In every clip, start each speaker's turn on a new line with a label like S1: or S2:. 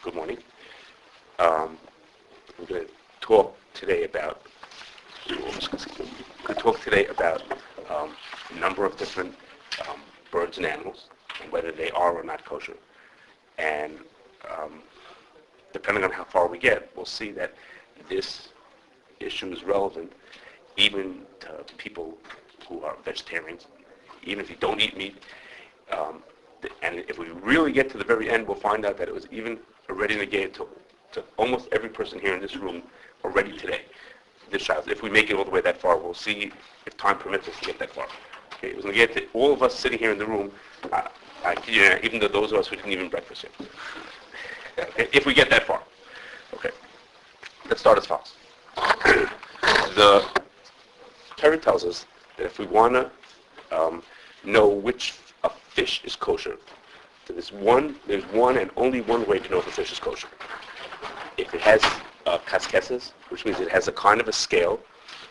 S1: Good morning. I'm going to talk today about a number of different birds and animals, and whether they are or not kosher. And depending on how far we get, we'll see that this issue is relevant even to people who are vegetarians, even if you don't eat meat. And if we really get to the very end, we'll find out that it was even already negated to almost every person here in this room already today. This child, if we make it all the way that far, we'll see if time permits us to get that far. Okay, it was negated to all of us sitting here in the room, even to those of us who didn't even breakfast yet. Okay, if we get that far. Okay, let's start as follows. The Torah tells us that if we want to know which a fish is kosher, there's one and only one way to know if a fish is kosher. If it has kashrus, which means it has a kind of a scale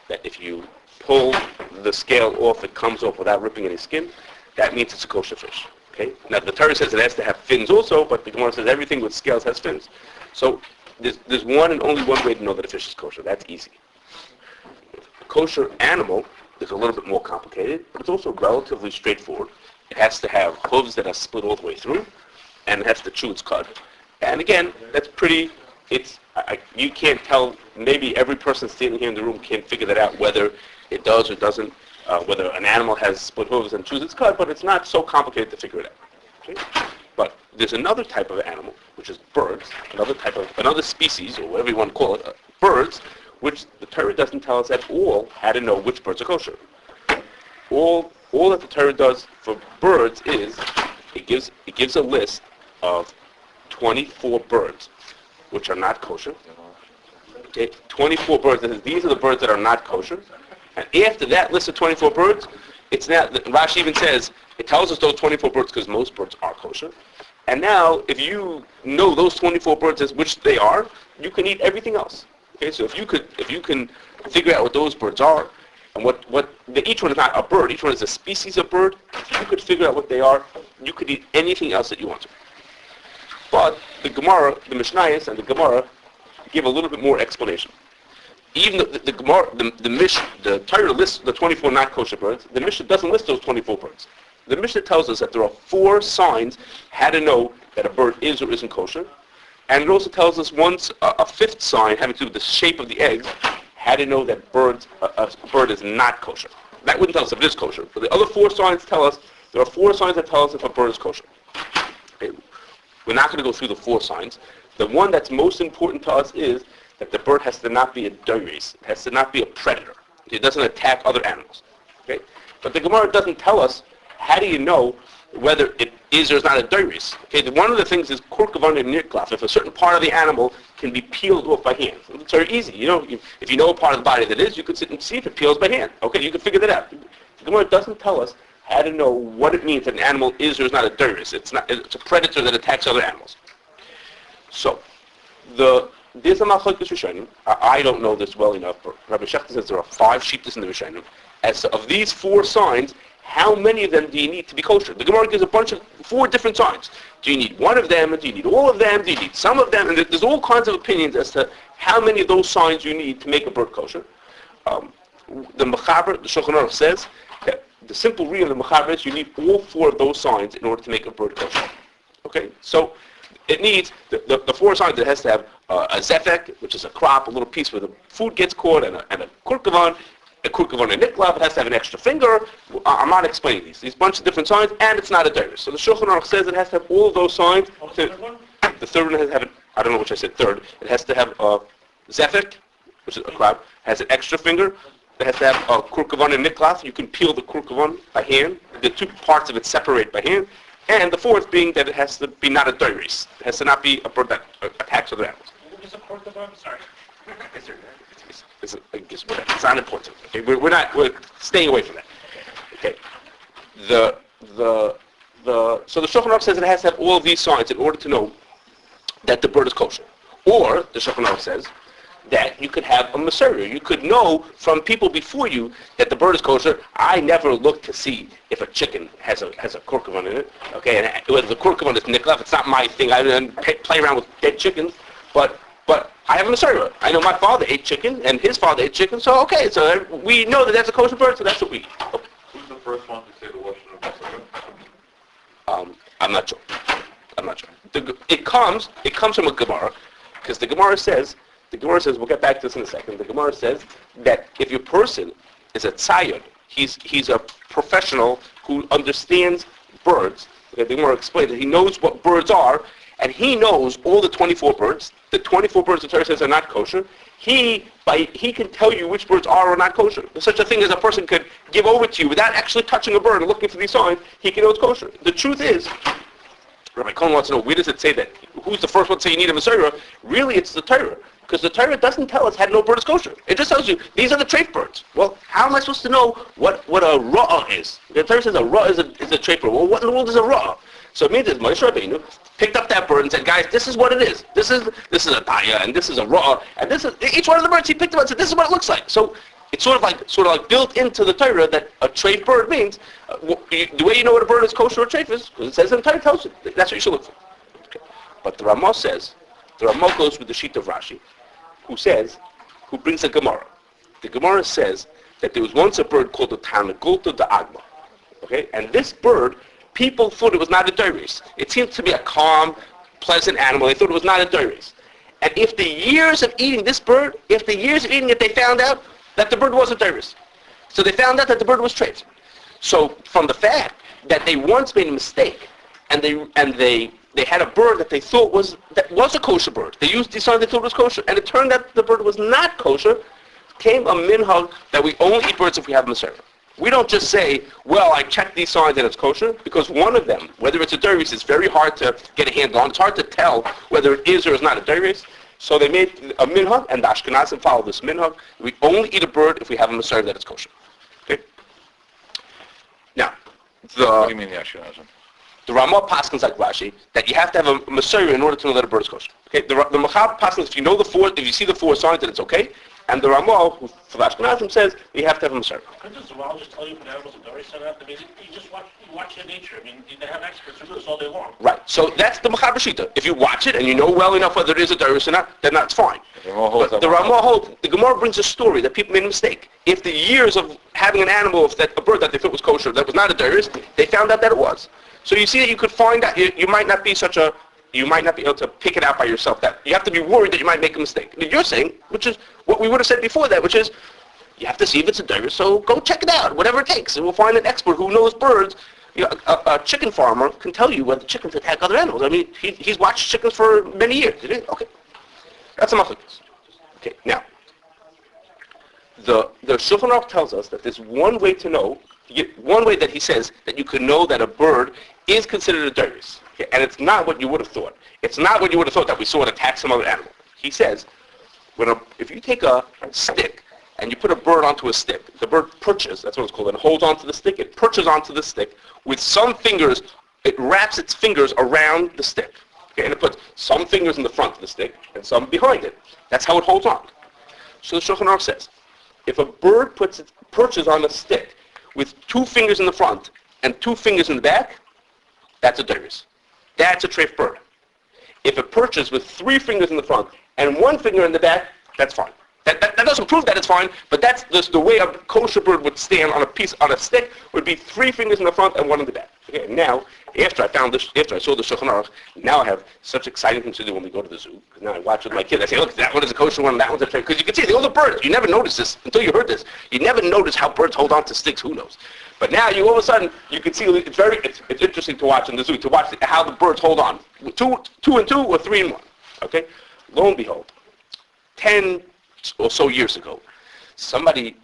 S1: that if you pull the scale off, it comes off without ripping any skin, that means it's a kosher fish. Okay? Now the Torah says it has to have fins also, but the Gemara says everything with scales has fins. So there's one and only one way to know that a fish is kosher. That's easy. A kosher animal is a little bit more complicated, but it's also relatively straightforward. It has to have hooves that are split all the way through, and it has to chew its cud. And again, that's pretty, you can't tell, maybe every person standing here in the room can't figure that out, whether it does or doesn't, whether an animal has split hooves and chews its cud, but it's not so complicated to figure it out. Okay? But there's another type of animal, which is birds, another species, or whatever you want to call it, birds, which the Torah doesn't tell us at all how to know which birds are kosher. All that the Torah does for birds is it gives a list of 24 birds which are not kosher. Okay, 24 birds. It says these are the birds that are not kosher. And after that list of 24 birds, it's now Rashi even says it tells us those 24 birds because most birds are kosher. And now, if you know those 24 birds as which they are, you can eat everything else. Okay, so if you can figure out what those birds are, and each one is not a bird, each one is a species of bird. If you could figure out what they are, you could eat anything else that you want to. But the Gemara, the Mishnayos and the Gemara give a little bit more explanation. Even the Gemara, the Torah lists the 24 not kosher birds. The Mishnah doesn't list those 24 birds. The Mishnah tells us that there are 4 signs how to know that a bird is or isn't kosher. And it also tells us once a 5th sign having to do with the shape of the eggs, how to know that a bird is not kosher. That wouldn't tell us if it is kosher. But the other 4 signs tell us, there are 4 signs that tell us if a bird is kosher. Okay. We're not going to go through the 4 signs. The one that's most important to us is that the bird has to not be a doris. It has to not be a predator. It doesn't attack other animals. Okay? But the Gemara doesn't tell us, how do you know whether it is or is not a doris? Okay, one of the things is kurkavan and nirklaf. If a certain part of the animal can be peeled off by hand. It's very easy. You know, if you know a part of the body that is, you could sit and see if it peels by hand. Okay, you can figure that out. The Gemara doesn't tell us how to know what it means that an animal is or is not a doris. It's a predator that attacks other animals. So, there's a machlokes rishonim. I don't know this well enough, but Rabbi Shechter says there are 5 shittas in the rishonim. As to, of these 4 signs, how many of them do you need to be kosher? The Gemara gives a bunch of 4 different signs. Do you need one of them? Do you need all of them? Do you need some of them? And there's all kinds of opinions as to how many of those signs you need to make a bird kosher. The Mechaber, the Shulchan Aruch says that the simple reading of the Mechaber is you need all 4 of those signs in order to make a bird kosher. Okay, so it needs the 4 signs. It has to have a zefek, which is a crop, a little piece where the food gets caught, and a kurkavan. A kurkavan and niklav, it has to have an extra finger. I'm not explaining these bunch of different signs, and it's not a doris. So the Shulchan Aruch says it has to have all of those signs. The third one has to have, I don't know which I said third. It has to have a zefek, which is a crab, has an extra finger. It has to have a kurkavan and niklav. You can peel the kurkavan by hand. The 2 parts of it separate by hand. And the 4th being that it has to be not a doris. It has to not be a bird that attacks other animals.
S2: What is a kurkavan? Sorry.
S1: It's not important. Okay, we're staying away from that. Okay, so the Shulchan Aruch says it has to have all of these signs in order to know that the bird is kosher. Or the Shulchan Aruch says that you could have a Masorah. You could know from people before you that the bird is kosher. I never look to see if a chicken has a kurkuman in it. Okay, and whether the kurkuman is niklef, it's not my thing. I don't play around with dead chickens, but I have a Masorah. I know my father ate chicken, and his father ate chicken, so okay, so we know that that's a kosher bird, so that's what we eat. Okay.
S2: Who's the first one to say the washing of Masorah?
S1: I'm not sure. It comes from a Gemara, because the Gemara says, we'll get back to this in a second, the Gemara says that if your person is a tzayod, he's a professional who understands birds. The Gemara explains that he knows what birds are, and he knows all the 24 birds. The 24 birds the Torah says are not kosher. He can tell you which birds are or not kosher. There's such a thing as a person could give over to you without actually touching a bird and looking for these signs. He can know it's kosher. The truth is, Rabbi Cohen wants to know, where does it say that? Who's the first one to say you need a Masorah? Really, it's the Torah. Because the Torah doesn't tell us how to know a bird is kosher. It just tells you, these are the treif birds. Well, how am I supposed to know what a ra'ah is? The Torah says a ra'ah is a treif bird. Well, what in the world is a ra'ah? So it means that Moshe Rabbeinu picked up that bird and said, guys, this is what it is. This is a daya, and this is a ra'ah, and this is, each one of the birds he picked up and said, this is what it looks like. So it's sort of like built into the Torah that a treif bird means, the way you know what a bird is kosher or treif is, because it says in the Torah, tells you. That's what you should look for. Okay. But the Ramah says, the Ramah goes with the sheet of Rashi, who brings a Gemara. The Gemara says that there was once a bird called the Tanagulta de Agma. Okay? And this bird, people thought it was not a doris. It seemed to be a calm, pleasant animal. They thought it was not a doris. And if the years of eating this bird, they found out that the bird wasn't doris. So they found out that the bird was treif. So from the fact that they once made a mistake, and they had a bird that they thought was a kosher bird. They used these signs they thought was kosher, and it turned out the bird was not kosher. Came a minhag that we only eat birds if we have Masorah. We don't just say, well, I checked these signs and it's kosher, because one of them, whether it's a doris, is very hard to get a handle on. It's hard to tell whether it is or is not a doris. So they made a minhag, and the Ashkenazim follow this minhag. We only eat a bird if we have a Masorah that it's kosher. Okay? Now,
S2: what do you mean the Ashkenazim?
S1: The Ramah paskins like Rashi that you have to have a Masorah in order to know that a bird is kosher. Okay, the Machab paskins, if you see the four signs, that it's okay. And the Ramah, who for the Ashkenazim, says you have to have a Masorah.
S3: Couldn't the zoologist tell you if an animal's a doris or not? I mean, you just watch their nature. I mean, they have experts who do this all day long.
S1: Right. So that's the Machab Shita. If you watch it and you know well enough whether it is a doris or not, then that's fine. But the Ramah holds, the Gemara brings a story that people made a mistake. If the years of having an animal, a bird that they thought was kosher, that was not a doris, they found out that it was. So you see that you could find out, you might not be able to pick it out by yourself. That you have to be worried that you might make a mistake. You're saying, which is what we would have said before that, which is, you have to see if it's a doris, so go check it out, whatever it takes. And we'll find an expert who knows birds. You know, a chicken farmer can tell you whether chickens attack other animals. I mean, he's watched chickens for many years. Okay. That's a machlokas. Okay, now, the Shulchan Aruch tells us that there's one way to know, one way that he says that you can know that a bird is considered a doris. Okay, and it's not what you would have thought. It's not what you would have thought that we saw it attack some other animal. He says, if you take a stick and you put a bird onto a stick, the bird perches, that's what it's called, and holds onto the stick, it perches onto the stick with some fingers, it wraps its fingers around the stick. Okay, and it puts some fingers in the front of the stick and some behind it. That's how it holds on. So the Shulchan Aruch says, if a bird perches on a stick with 2 fingers in the front and 2 fingers in the back, that's a doris. That's a treif bird. If it perches with 3 fingers in the front and 1 finger in the back, that's fine. That doesn't prove that it's fine, but that's just the way a kosher bird would stand on a stick, would be 3 fingers in the front and 1 in the back. Okay, now, after I saw the Shulchan Aruch, now I have such exciting things to do when we go to the zoo. Because now I watch with my kids. I say, look, that one is a kosher one, that one's a treif. Because you can see, all the birds, you never notice this until you heard this. You never notice how birds hold on to sticks, who knows. But now all of a sudden, you can see, it's interesting to watch in the zoo, to watch how the birds hold on. 2 and 2 or 3 and 1. Okay? Lo and behold, 10 or so years ago, somebody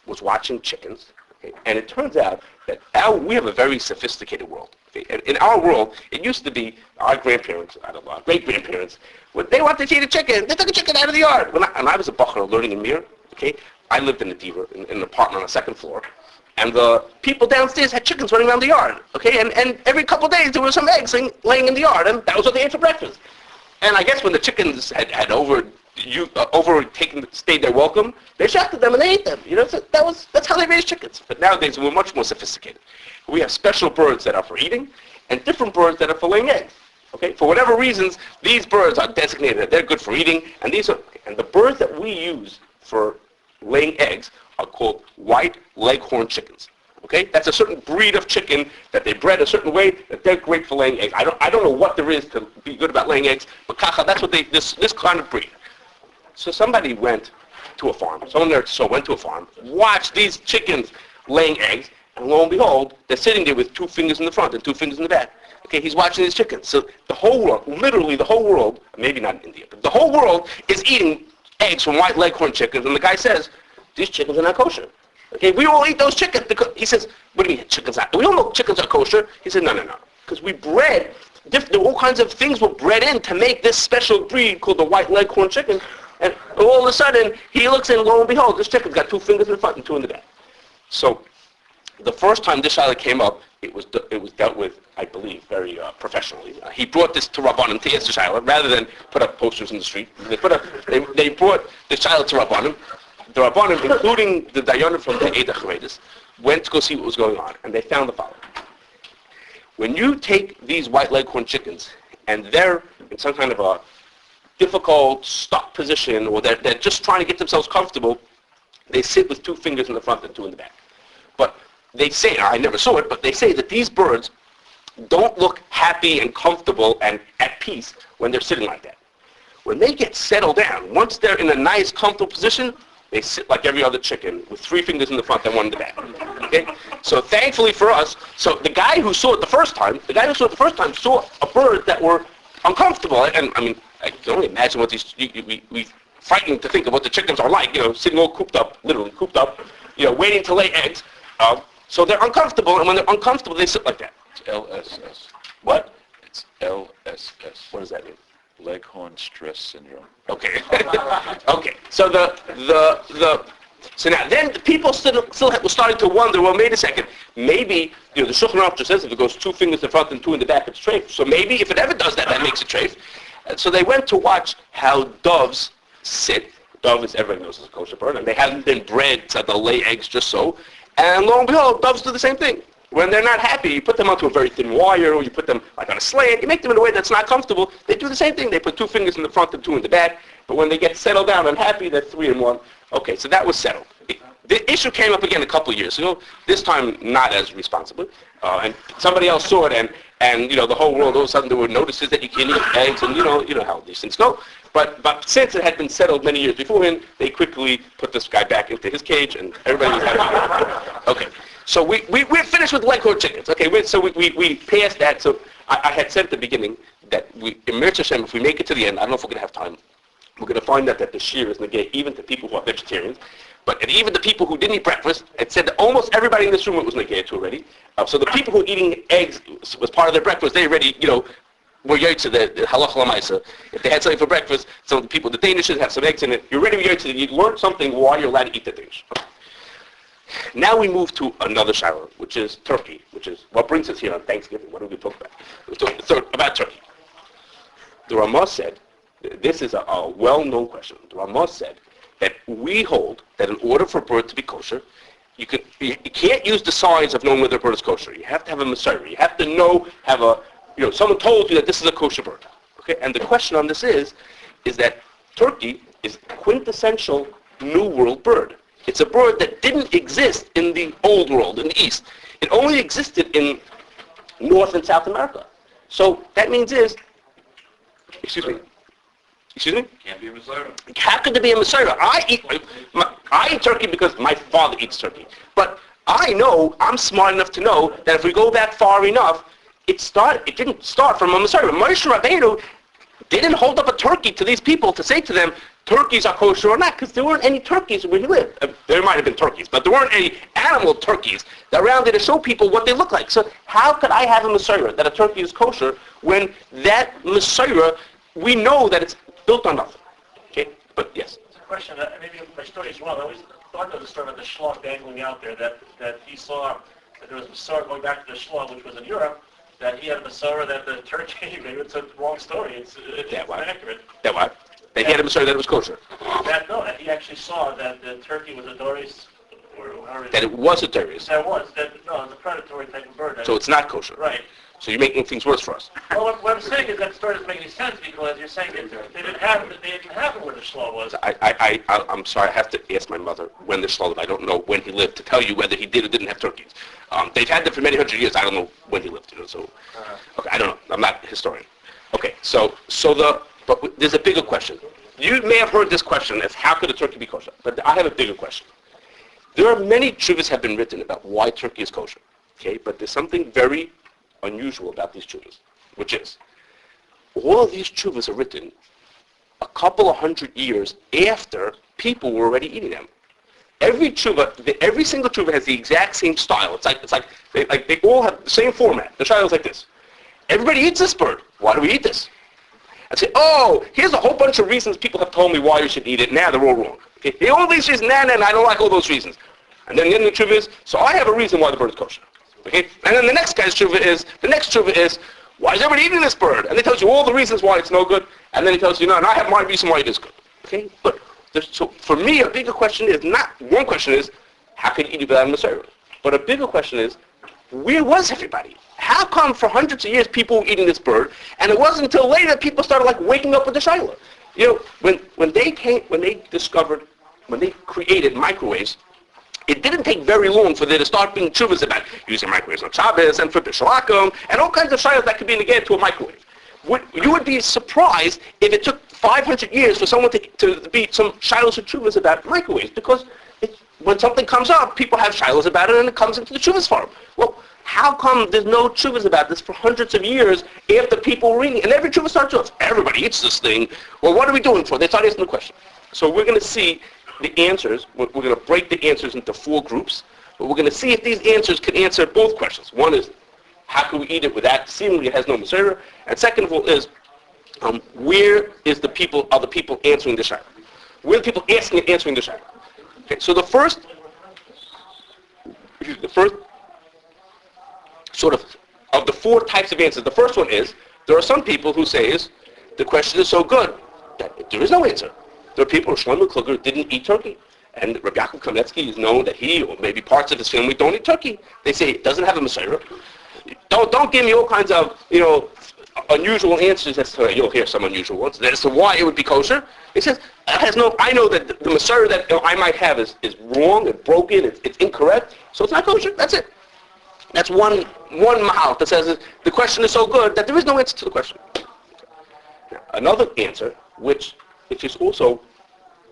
S1: was watching chickens, okay, and it turns out that we have a very sophisticated world. Okay? In our world, it used to be our grandparents, our great-grandparents, when they wanted to eat a chicken, they took a chicken out of the yard. When I was a bacher learning in Mir, okay, I lived in a diva, in an apartment on the 2nd floor, and the people downstairs had chickens running around the yard, okay, and every couple of days there were some eggs laying in the yard, and that was what they ate for breakfast. And I guess when the chickens had stayed their welcome, they shafted them and they ate them. So that's how they raise chickens. But nowadays we're much more sophisticated. We have special birds that are for eating and different birds that are for laying eggs. Okay, for whatever reasons, these birds are designated that they're good for eating, and the birds that we use for laying eggs are called white Leghorn chickens. Okay, that's a certain breed of chicken that they bred a certain way that they're great for laying eggs. I don't know what there is to be good about laying eggs, but kacha, that's what this kind of breed. So somebody went to a farm. Someone there went to a farm, watched these chickens laying eggs, and lo and behold, they're sitting there with 2 fingers in the front and 2 fingers in the back. Okay, he's watching these chickens. So the whole world, literally the whole world, maybe not in India, but the whole world is eating eggs from white Leghorn chickens, and the guy says, these chickens are not kosher. Okay, we all eat those chickens. He says, what do you mean chickens are? We all know chickens are kosher. He said, no. Because we bred, all kinds of things were bred in to make this special breed called the white Leghorn chicken. And all of a sudden, he looks and lo and behold, this chicken's got 2 fingers in the front and 2 in the back. So the first time this shiloh came up, it was dealt with, I believe, very professionally. He brought this to Rabbanim to answer shiloh rather than put up posters in the street. They brought the shiloh to Rabbanim. The Rabbanim, including the Dayanim from the Eidah Charedis, went to go see what was going on, and they found the following. When you take these white Leghorn chickens, and they're in some kind of a difficult, stuck position, or they're just trying to get themselves comfortable, they sit with 2 fingers in the front and 2 in the back. But they say, I never saw it, but they say that these birds don't look happy and comfortable and at peace when they're sitting like that. When they get settled down, once they're in a nice, comfortable position, they sit like every other chicken with 3 fingers in the front and 1 in the back. Okay? So thankfully for us, so the guy who saw it the first time saw a bird that were uncomfortable. And I mean, I can only imagine what we frightened to think of what the chickens are like, sitting all cooped up, literally cooped up, waiting to lay eggs. So they're uncomfortable, and when they're uncomfortable, they sit like that.
S2: It's LSS.
S1: What?
S2: It's LSS.
S1: What does that mean?
S2: Leghorn stress syndrome.
S1: Okay. Okay. So so now then the people still were starting to wonder. Well, wait a second. Maybe the Shulchan Aruch just says if it goes 2 fingers in front and 2 in the back, it's treif. So maybe if it ever does that, that makes it treif. So they went to watch how doves sit. Dove, as everybody knows, is a kosher bird, and they haven't been bred so they'll lay eggs just so. And lo and behold, doves do the same thing. When they're not happy, you put them onto a very thin wire, or you put them like on a slant, you make them in a way that's not comfortable. They do the same thing. They put 2 fingers in the front and 2 in the back. But when they get settled down and happy, they're 3 and 1. Okay, so that was settled. The issue came up again a couple of years ago. This time, not as responsibly. And somebody else saw it, and the whole world, all of a sudden, there were notices that you can't eat eggs, and you know how these things go. But since it had been settled many years beforehand, they quickly put this guy back into his cage, and everybody was happy. Okay. So we're finished with Leghorn chickens. Okay, we passed that. So I had said at the beginning that in Mirz Hashem, if we make it to the end, I don't know if we're going to have time, we're going to find out that the shear is negate even to people who are vegetarians. And even the people who didn't eat breakfast, it said that almost everybody in this room it was negated to already. So the people who were eating eggs was part of their breakfast, they already, were yotze the halach lamaisa. If they had something for breakfast, some of the people, the Danishes have some eggs in it, you're already yotze. You learned something why you're allowed to eat the Danish. Now we move to another shiloh, which is Turkey, which is what brings us here on Thanksgiving. What are we talking about? We're talking about Turkey. The Ramah said, this is a well-known question. The Ramah said that we hold that in order for a bird to be kosher, you can't use the signs of knowing whether a bird is kosher. You have to have a Messiah. You have to someone told you that this is a kosher bird. Okay, and the question on this is that Turkey is a quintessential New World bird. It's a bird that didn't exist in the Old World, in the East. It only existed in North and South America. So that means excuse me?
S2: Can't be a Messiah.
S1: How could there be a Messiah? I eat turkey because my father eats turkey. But I'm smart enough to know that if we go back far enough, it didn't start from a Messiah. Moshe Rabbeinu didn't hold up a turkey to these people to say to them, turkeys are kosher or not, because there weren't any turkeys where he lived. There might have been turkeys, but there weren't any animal turkeys around there to show people what they look like. So how could I have a Messiah that a turkey is kosher when that Messiah, we know that it's built on nothing? Okay, but yes.
S3: It's a question that maybe my story is wrong. I always thought of the story of the shloch dangling out there, that he saw that there was a Messiah going back to the shloch, which was in Europe, that he had a Messiah that the Turkey, maybe it's a wrong story. It's inaccurate.
S1: That That he had a Messiah that it was kosher.
S3: No, he actually saw that the turkey was a doris, or however
S1: That it was a terrorist.
S3: That was, no, it's a predatory type of bird.
S1: So it's not kosher.
S3: Right.
S1: So you're making things worse for us.
S3: Well, what I'm saying is that story doesn't make any sense because you're saying that they didn't have it where the shloh was.
S1: I'm sorry, I have to ask my mother when the shloh lived. I don't know when he lived to tell you whether he did or didn't have turkeys. They've had them for many hundred years. I don't know when he lived. So, okay, I don't know. I'm not a historian. Okay, but there's a bigger question. You may have heard this question as how could a turkey be kosher? But I have a bigger question. There are many tshuvas have been written about why turkey is kosher. Okay, but there's something very unusual about these tshuvas, which is all of these tshuvas are written a couple of hundred years after people were already eating them. Every single tshuva has the exact same style. It's like they all have the same format. The style is like this. Everybody eats this bird. Why do we eat this? I say, here's a whole bunch of reasons people have told me why you should eat it. Now they're all wrong. Okay, all these reasons, I don't like all those reasons. And then the end of the tshuva is, so I have a reason why the bird is kosher. Okay, and then the next tshuva is, why is everybody eating this bird? And he tells you all the reasons why it's no good. And then he tells you, and I have my reason why it is good. Okay, but so for me, a bigger question is one question is, how can you eat it without a Messiah? But a bigger question is, where was everybody? How come for hundreds of years people were eating this bird, and it wasn't until later that people started waking up with the shayla? When they created microwaves, it didn't take very long for there to start being tshuvas about using microwaves on Shabbos and for Bishalakim and all kinds of shaylas that could be negated to a microwave. You would be surprised if it took 500 years for someone to be some shaylas or tshuvas about microwaves, because when something comes up, people have shaylas about it and it comes into the tshuvas form. Well, how come there's no tshuvas about this for hundreds of years after people were eating? And every tshuva starts off, everybody eats this thing. Well, what are we doing for? They start asking the question. So we're going to see the answers. We're going to break the answers into 4 groups. But we're going to see if these answers can answer both questions. One is, how can we eat it without seemingly it has no Messiah? And second of all is, where are the people answering the shayla? Where are the people asking and answering the shayla? Okay, so the first sort of the 4 types of answers. The first one is, there are some people who say the question is so good that there is no answer. There are people, Shlomo Kluger didn't eat turkey. And Rabbi Yaakov Kametsky is known that he, or maybe parts of his family, don't eat turkey. They say it doesn't have a Messiah. Don't give me all kinds of, unusual answers as to, you'll hear some unusual ones, as to why it would be kosher. He says, I know that the Messiah that I might have is wrong, it's broken, it's incorrect, so it's not kosher. That's it. That's one mahal that says the question is so good that there is no answer to the question. Now, another answer, which is also,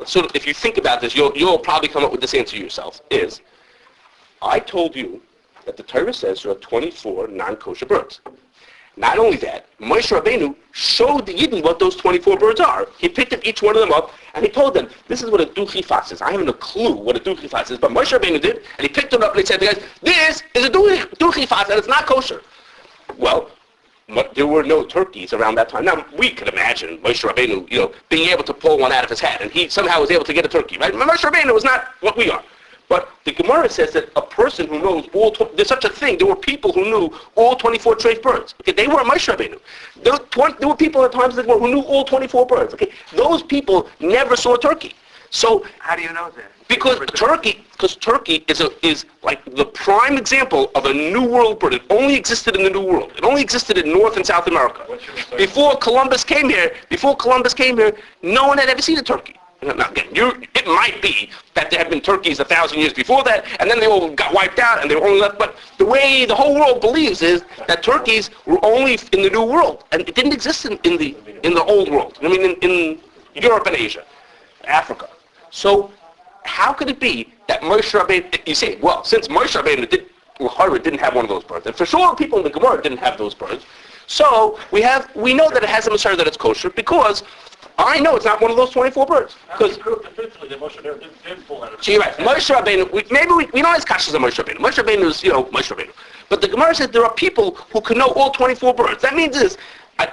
S1: sort of, if you think about this, you'll probably come up with this answer yourself, is, I told you that the Torah says there are 24 non-kosher birds. Not only that, Moshe Rabbeinu showed the Yidden what those 24 birds are. He picked up each one of them up, and he told them, this is what a duchifas is. I haven't a clue what a duchifas is, but Moshe Rabbeinu did, and he picked it up and he said to the guys, this is a duchifas, and it's not kosher. Well, there were no turkeys around that time. Now, we could imagine Moshe Rabbeinu, being able to pull one out of his hat, and he somehow was able to get a turkey, right? Moshe Rabbeinu was not what we are. But the Gemara says that a person who knows there's such a thing. There were people who knew all 24 treif birds. Okay, they were Moshe Rabbeinu. There were people at times who knew all 24 birds. Okay, those people never saw a turkey. So
S4: how do you know that?
S1: Because turkey is like the prime example of a New World bird. It only existed in the New World. It only existed in North and South America. Before Columbus came here, no one had ever seen a turkey. Now, again, it might be that there have been turkeys 1,000 years before that, and then they all got wiped out, and they were only left. But the way the whole world believes is that turkeys were only in the New World, and it didn't exist in the Old World. I mean, in Europe and Asia, Africa. So, how could it be that Moshe Rabbeinu? You say, well, since Moshe Rabbeinu didn't have one of those birds, and for sure people in the Gemara didn't have those birds. So we know that it has a Messiah that it's kosher because I know it's not one of those 24 birds. Because
S3: so
S1: you're right. Moshe Rabbeinu, we know it's Kashrus of Moshe Rabbeinu. Moshe Rabbeinu is, Moshe Rabbeinu. But the Gemara says there are people who can know all 24 birds. That means it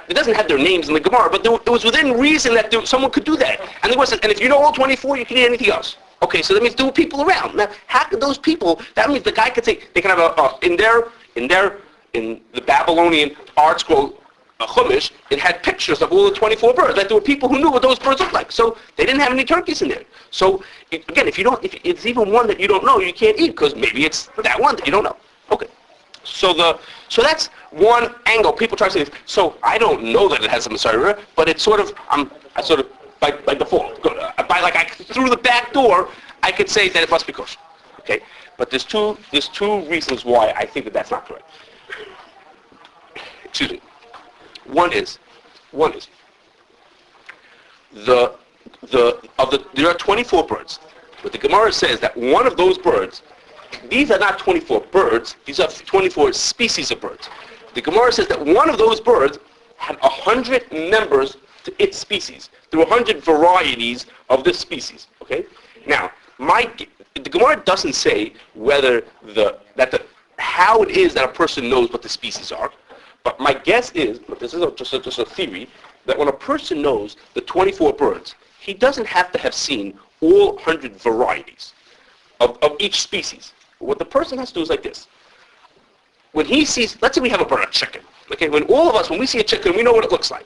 S1: doesn't have their names in the Gemara, but it was within reason that someone could do that. And if you know all 24, you can eat anything else. Okay, so that means there were people around. Now, how could those people? That means the guy could say they can have in the Babylonian art scroll a chumash, it had pictures of all the 24 birds. Like there were people who knew what those birds looked like. So they didn't have any turkeys in there. So again, if it's even one that you don't know, you can't eat because maybe it's that one that you don't know. Okay. So that's one angle. People try to say this. So I don't know that it has a Messiah, but it's sort of I sort of by default, through the back door, I could say that it must be kosher. Okay. But there's two reasons why I think that that's not correct. Excuse me. One is there are 24 birds, but the Gemara says that one of those birds, these are not 24 birds, these are 24 species of birds. The Gemara says that one of those birds had 100 members to its species. There were 100 varieties of this species. Okay. Now, the Gemara doesn't say whether how it is that a person knows what the species are. But my guess is, but this is just a theory, that when a person knows the 24 birds, he doesn't have to have seen all 100 varieties of each species. What the person has to do is like this. When he sees, let's say we have a chicken. Okay, when we see a chicken, we know what it looks like.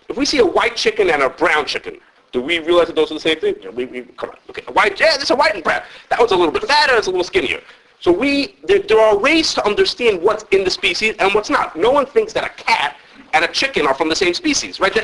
S1: If we see a white chicken and a brown chicken, do we realize that those are the same thing? Yeah, come on. Okay, there's a white and brown. That one's a little bit fatter, it's a little skinnier. So there are ways to understand what's in the species and what's not. No one thinks that a cat and a chicken are from the same species, right?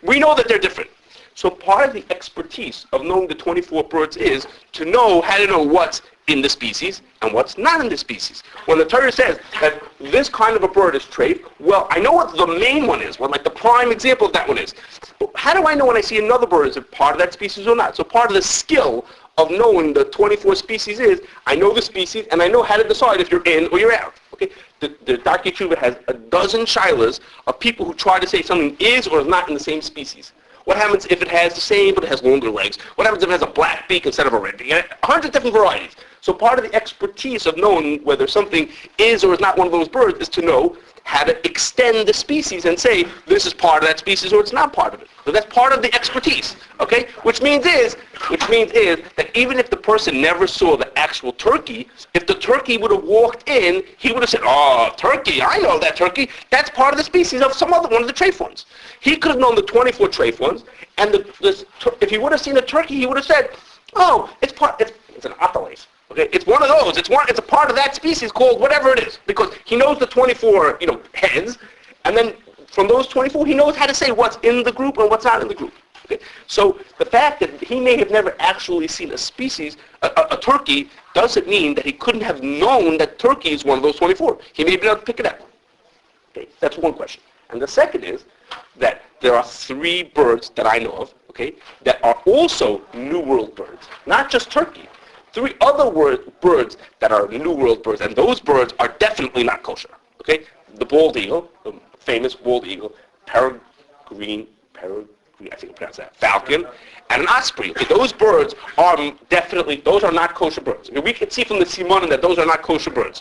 S1: We know that they're different. So part of the expertise of knowing the 24 birds is to know how to know what's in the species and what's not in the species. When the Torah says that this kind of a bird is treif, well, I know what the main one is, what like the prime example of that one is. But how do I know when I see another bird, is it part of that species or not? So part of the skill of knowing the 24 species is, I know the species and I know how to decide if you're in or you're out. Okay, the Dr. Tshuva has a dozen shilas of people who try to say something is or is not in the same species. What happens if it has the same but it has longer legs? What happens if it has a black beak instead of a red beak? 100 different varieties. So part of the expertise of knowing whether something is or is not one of those birds is to know how to extend the species and say this is part of that species or it's not part of it. So that's part of the expertise. Okay? Which means is that even if the person never saw the actual turkey, if the turkey would have walked in, he would have said, "Oh, turkey, I know that turkey. That's part of the species of some other one of the treif ones." He could have known the 24 treif ones, and if he would have seen a turkey, he would have said, "Oh, it's an atalef." Okay, it's one of those. It's a part of that species called whatever it is, because he knows the 24, heads, and then from those 24, he knows how to say what's in the group and what's not in the group. Okay, so the fact that he may have never actually seen a species, a turkey, doesn't mean that he couldn't have known that turkey is one of those 24. He may have been able to pick it up. Okay, that's one question. And the second is that there are 3 birds that I know of, okay, that are also New World birds, not just turkey. 3 other birds that are New World birds, and those birds are definitely not kosher. Okay, the bald eagle, the famous bald eagle, peregrine, I think I pronounced that, falcon, and an osprey. Okay, those birds are not kosher birds. I mean, we can see from the simanim that those are not kosher birds.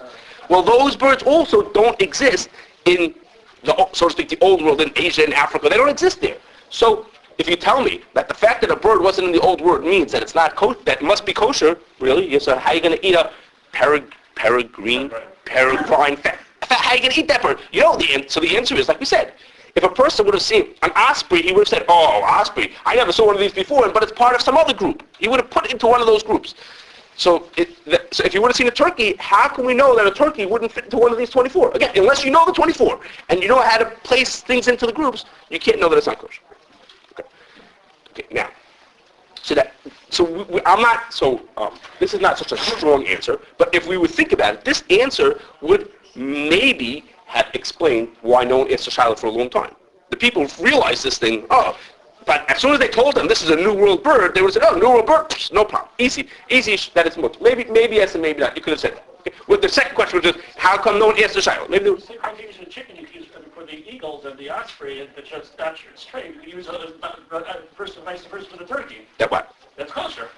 S1: Well, those birds also don't exist in so to speak, the old world in Asia and Africa. They don't exist there. So if you tell me that the fact that a bird wasn't in the old world means that it's not that it must be kosher, really? Yes. So how are you going to eat a peregrine? How are you going to eat that bird? So the answer is, like we said, if a person would have seen an osprey, he would have said, "Oh, osprey, I never saw one of these before, but it's part of some other group." He would have put it into one of those groups. So if you would have seen a turkey, how can we know that a turkey wouldn't fit into one of these 24? Again, unless you know the 24 and you know how to place things into the groups, you can't know that it's not kosher. Okay. Now, this is not such a strong answer, but if we would think about it, this answer would maybe have explained why no one asked a shiloh for a long time. The people realized this thing, but as soon as they told them this is a New World bird, they would say, "Oh, New World bird, no problem. Easy, that is much." Maybe yes and maybe not. You could have said that. Okay. With the second question was just, how come no one asked the shiloh? Maybe there was...
S3: Same thing using chicken, you can use for the eagles and the osprey, and it's just not straight. You can use a person for the turkey.
S1: That what?
S3: That's kosher.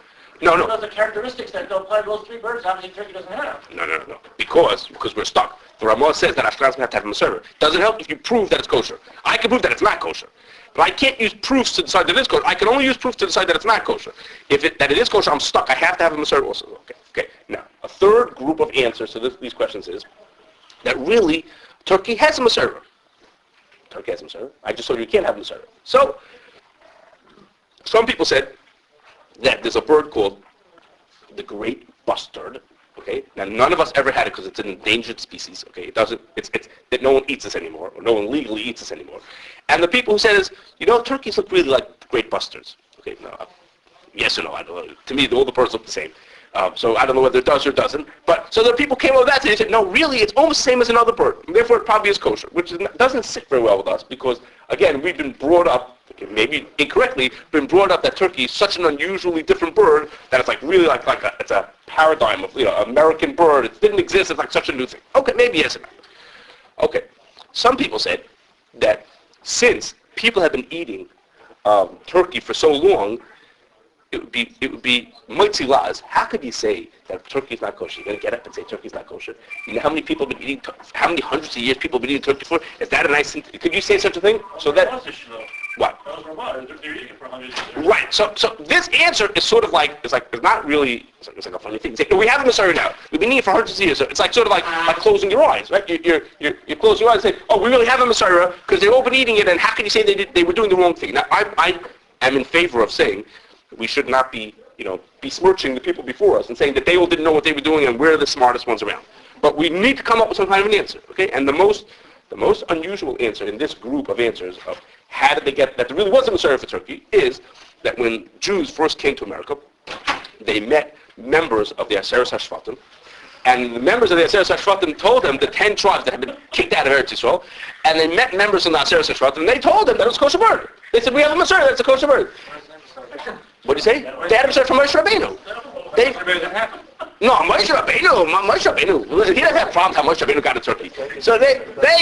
S1: No.
S3: Those are characteristics that don't apply to those 3 birds, obviously turkey doesn't have.
S1: No. Because we're stuck. The Ramah says that Ashkenazim have to have a server. Doesn't help if you prove that it's kosher. I can prove that it's not kosher. But I can't use proofs to decide that it is kosher. I can only use proofs to decide that it's not kosher. That it is kosher, I'm stuck. I have to have a server also. Okay. Now, a third group of answers to these questions is that really Turkey has a server. turkey has Masorah. I just told you can't have Masorah. So, some people said that there's a bird called the great bustard. Okay, now none of us ever had it because it's an endangered species. Okay, it's that no one eats this anymore, or no one legally eats this anymore. And the people who said is, turkeys look really like great bustards. Okay, no, yes or no? I don't know. To me, all the birds look the same. So I don't know whether it does or doesn't. But so the people came up with that and they said, no, really, it's almost the same as another bird. Therefore, it probably is kosher, which doesn't sit very well with us because, again, we've been brought up, maybe incorrectly, that turkey is such an unusually different bird that it's like really it's a paradigm of American bird. It didn't exist. It's like such a new thing. Okay, maybe yes or no. Okay, some people said that since people have been eating turkey for so long, it would be mitzi laz. How could you say that turkey is not kosher? You're going to get up and say turkey is not kosher? You know how many people have been eating, how many hundreds of years people have been eating turkey for? Is that a nice thing? Could you say such a thing? So that, what? Right. So this answer is sort of like, it's not really, it's like a funny thing. We have a Masorah now. We've been eating it for hundreds of years. So it's like sort of like closing your eyes, right? You close your eyes and say, oh, we really have a Masorah because they've all been eating it, and how can you say they were doing the wrong thing? Now, I am in favor of saying we should not be, besmirching the people before us and saying that they all didn't know what they were doing and we're the smartest ones around. But we need to come up with some kind of an answer, okay? And the most unusual answer in this group of answers of how did they get that there really was a Masorah for Turkey is that when Jews first came to America, they met members of the Aseret HaShvatim, and the members of the Aseret HaShvatim told them the 10 tribes that had been kicked out of Eretz Yisrael, and they met members of the Aseret HaShvatim, and they told them that it was kosher bird. They said, we have a Masorah, that's a kosher bird. What do you say? They had a Masorah from Moshe Rabbeinu. No, Moshe Rabbeinu. He doesn't have problems how Moshe Rabbeinu got a turkey. So they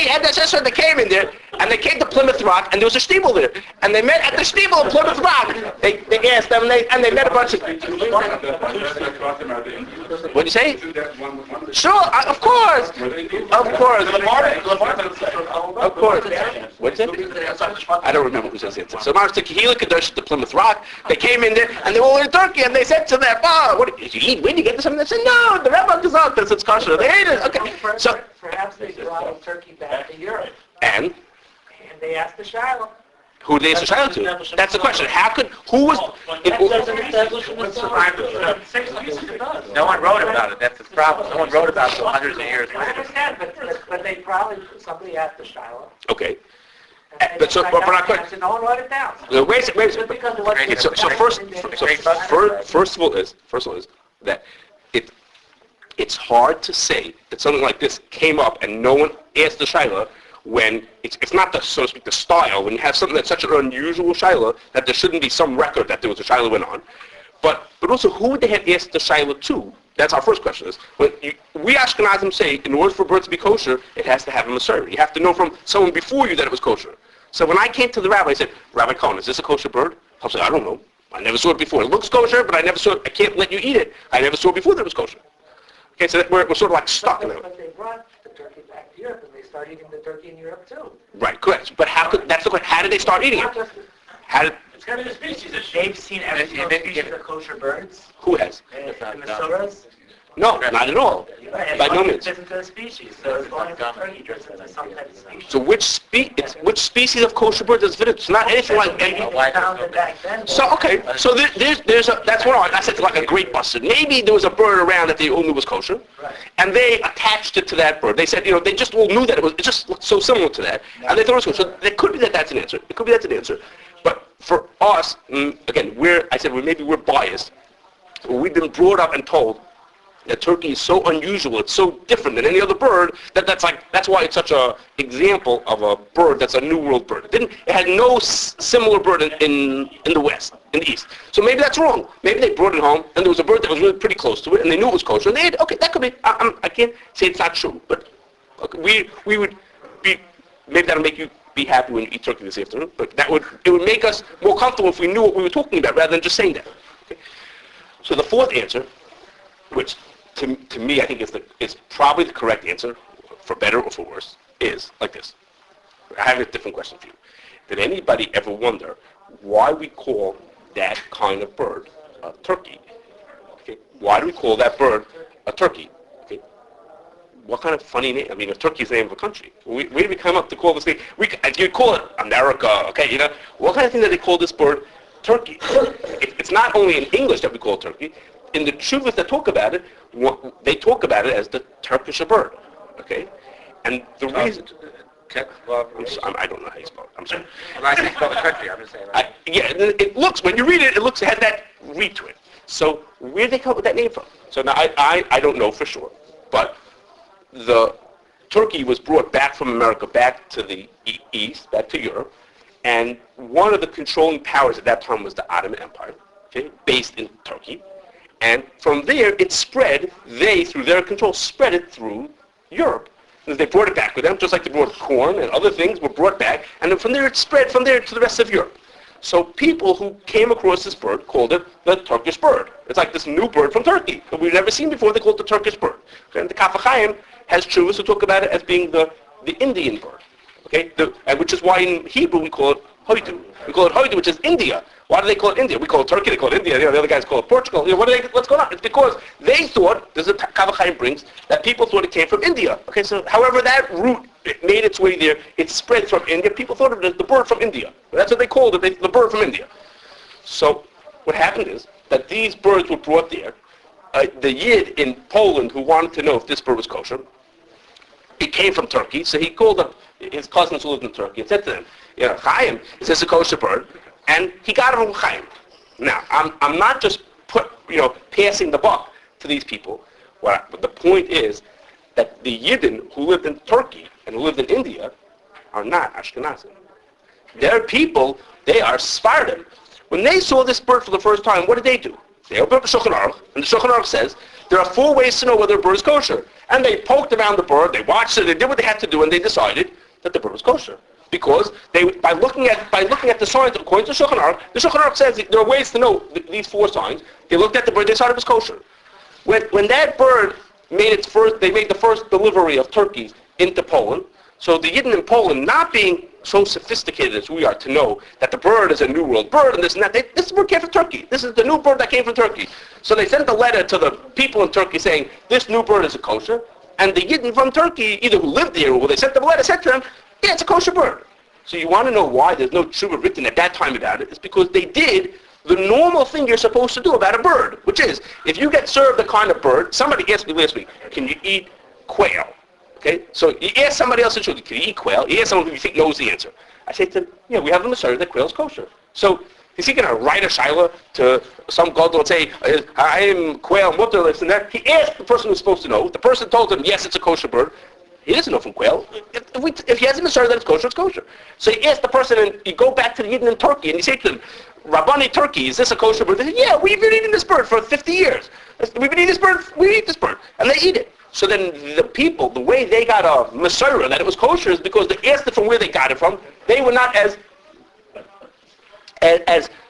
S1: had that sister that came in there, and they came to Plymouth Rock, and there was a steeple there. And they met at the steeple of Plymouth Rock. They asked them, and they met a bunch of... What do you say? Sure, of course. Of course. Of course. What's it? I don't remember who says it. So Mars took Kahila Kadosh to Plymouth Rock. They came in there, and they were all in Turkey, and they said to them, what did you eat? Where did you get this? And they said, no, the Rebbe Gazal says it's kosher. They ate it. Okay. So
S4: perhaps they brought turkey back to Europe.
S1: And
S4: They asked the Shiloh.
S1: who did they ask the child to? That's the question. Who was...
S5: No one wrote about it. That's the problem. No one wrote about it until hundreds of years
S4: I
S5: later.
S4: understand, but they probably, somebody asked the Shiloh.
S1: Okay.
S4: And
S1: But so,
S4: they
S1: but
S4: got
S1: not
S4: the
S1: quick.
S4: answer, no one wrote it down.
S1: Wait a second.
S4: Just because it wasn't-
S1: Okay, so first of all is that it's hard to say that something like this came up and no one asked the Shiloh when it's not the, so to speak, the style, when you have something that's such an unusual Shiloh that there shouldn't be some record that there was a Shiloh went on. But also, who would they have asked the Shiloh to? That's our first question. Is we Ashkenazim say, in order for a bird to be kosher, it has to have a Masorah. You have to know from someone before you that it was kosher. So when I came to the rabbi, I said, Rabbi Cohen, is this a kosher bird? I said, I don't know. I never saw it before. It looks kosher, but I never saw it. I can't let you eat it. I never saw it before that it was kosher. Okay, so we're sort of like stuck in it.
S4: But they brought the turkey back to Europe, and they started eating the turkey in Europe too.
S1: Right, correct. But that's the question. How did they start eating
S4: Not
S1: it?
S4: just
S1: How did,
S3: It's got to be a species issue.
S4: they've seen every species of kosher birds,
S1: who has?
S4: and Masorahs.
S1: No, not at all. By no means.
S4: It's into the species, so it's going into turkey, just into some type of species.
S1: So which species of kosher bird does it fit? It's not anything like
S4: Maybe
S1: any.
S4: they found it back then.
S1: So okay, so that's one. I said like a great bustard. Maybe there was a bird around that they all knew was kosher,
S4: Right.
S1: and they attached it to that bird. They said, they just all knew that it just looked so similar to that, and they thought it was kosher. So it could be that's an answer. It could be that's an answer. But for us, again, maybe we're biased. We've been brought up and told that turkey is so unusual, it's so different than any other bird, that's why it's such a example of a bird that's a New World bird. It had no similar bird in the West, in the East. So maybe that's wrong. Maybe they brought it home, and there was a bird that was really pretty close to it, and they knew it was kosher, and they ate it. Okay, that could be, I can't say it's not true, but okay, we would be, maybe that'll make you be happy when you eat turkey this afternoon, but it would make us more comfortable if we knew what we were talking about, rather than just saying that. Okay? So the fourth answer, which to me, I think is probably the correct answer, for better or for worse, is like this. I have a different question for you. Did anybody ever wonder why we call that kind of bird a turkey? Okay. Why do we call that bird a turkey? Okay. what kind of funny name? I mean, if Turkey is the name of a country, where did we come up to call this thing? You call it America, okay? You know, what kind of thing that they call this bird turkey? It's not only in English that we call it turkey. In the Chuvas that talk about it, they talk about it as the Turkish bird, okay? And the reason... I don't know how you spell it. I'm sorry.
S5: Well, I say spell the country. I'm just saying.
S1: It looks, when you read it, it has that read to it. So where did they come up with that name from? So now I don't know for sure, but the turkey was brought back from America back to the east, back to Europe, and one of the controlling powers at that time was the Ottoman Empire, okay, based in Turkey. And from there, it spread, through their control, spread it through Europe. And they brought it back with them, just like they brought corn and other things were brought back, and then from there it spread from there to the rest of Europe. So people who came across this bird called it the Turkish bird. It's like this new bird from Turkey that we've never seen before. They call it the Turkish bird. Okay? And the Kaf HaChaim has Chuvas who talk about it as being the Indian bird. Okay, and which is why in Hebrew we call it hoidu. We call it hoidu, which is India. Why do they call it India? We call it Turkey, they call it India. You know, the other guys call it Portugal. You know, what's going on? It's because they thought, this is what Kaf HaChaim brings, that people thought it came from India. Okay, so however that route made its way there, it spread from India. People thought of it as the bird from India. That's what they called it, the bird from India. So what happened is that these birds were brought there. The Yid in Poland who wanted to know if this bird was kosher, it came from Turkey, so he called up his cousins who lived in Turkey and said to them, you know, Chaim, is this a kosher bird? And he got it from Chaim. Now, I'm not just passing the buck to these people. But the point is that the Yidden who lived in Turkey and who lived in India are not Ashkenazim. They're people, they are Sephardim. When they saw this bird for the first time, what did they do? They opened up the Shulchan Aruch, and the Shulchan Aruch says, there are 4 ways to know whether a bird is kosher. And they poked around the bird, they watched it, they did what they had to do, and they decided that the bird was kosher. Because by looking at the signs, according to the Shulchan Aruch says there are ways to know these 4 signs. They looked at the bird, they decided it was kosher. When that bird they made the first delivery of turkeys into Poland, so the Yidden in Poland, not being so sophisticated as we are to know that the bird is a New World bird and this and that, this bird came from Turkey. This is the new bird that came from Turkey. So they sent a letter to the people in Turkey saying, this new bird is a kosher, and the Yidden from Turkey, either who lived there or who they sent them a letter, said to them, yeah, it's a kosher bird. So you want to know why there's no tshuva written at that time about it? It's because they did the normal thing you're supposed to do about a bird, which is, if you get served a kind of bird, somebody asked me last week, can you eat quail? Okay, so you ask somebody else, can you eat quail? You ask someone who you think knows the answer. I say to them, yeah, we have them asserted that quail is kosher. So is he going to write a shaila to some gadol and say, I am quail, mutter, this and that? He asked the person who's supposed to know. The person told him, yes, it's a kosher bird. He doesn't know from quail. If he hasn't asserted that it's kosher, it's kosher. So you ask the person, and you go back to the Yidden in Turkey, and you say to them, Rabbani Turkey, is this a kosher bird? They say, yeah, we've been eating this bird for 50 years. We've been eating this bird, we eat this bird. And they eat it. So then the people, the way they got a Masorah that it was kosher is because they asked it from where they got it from. They were not as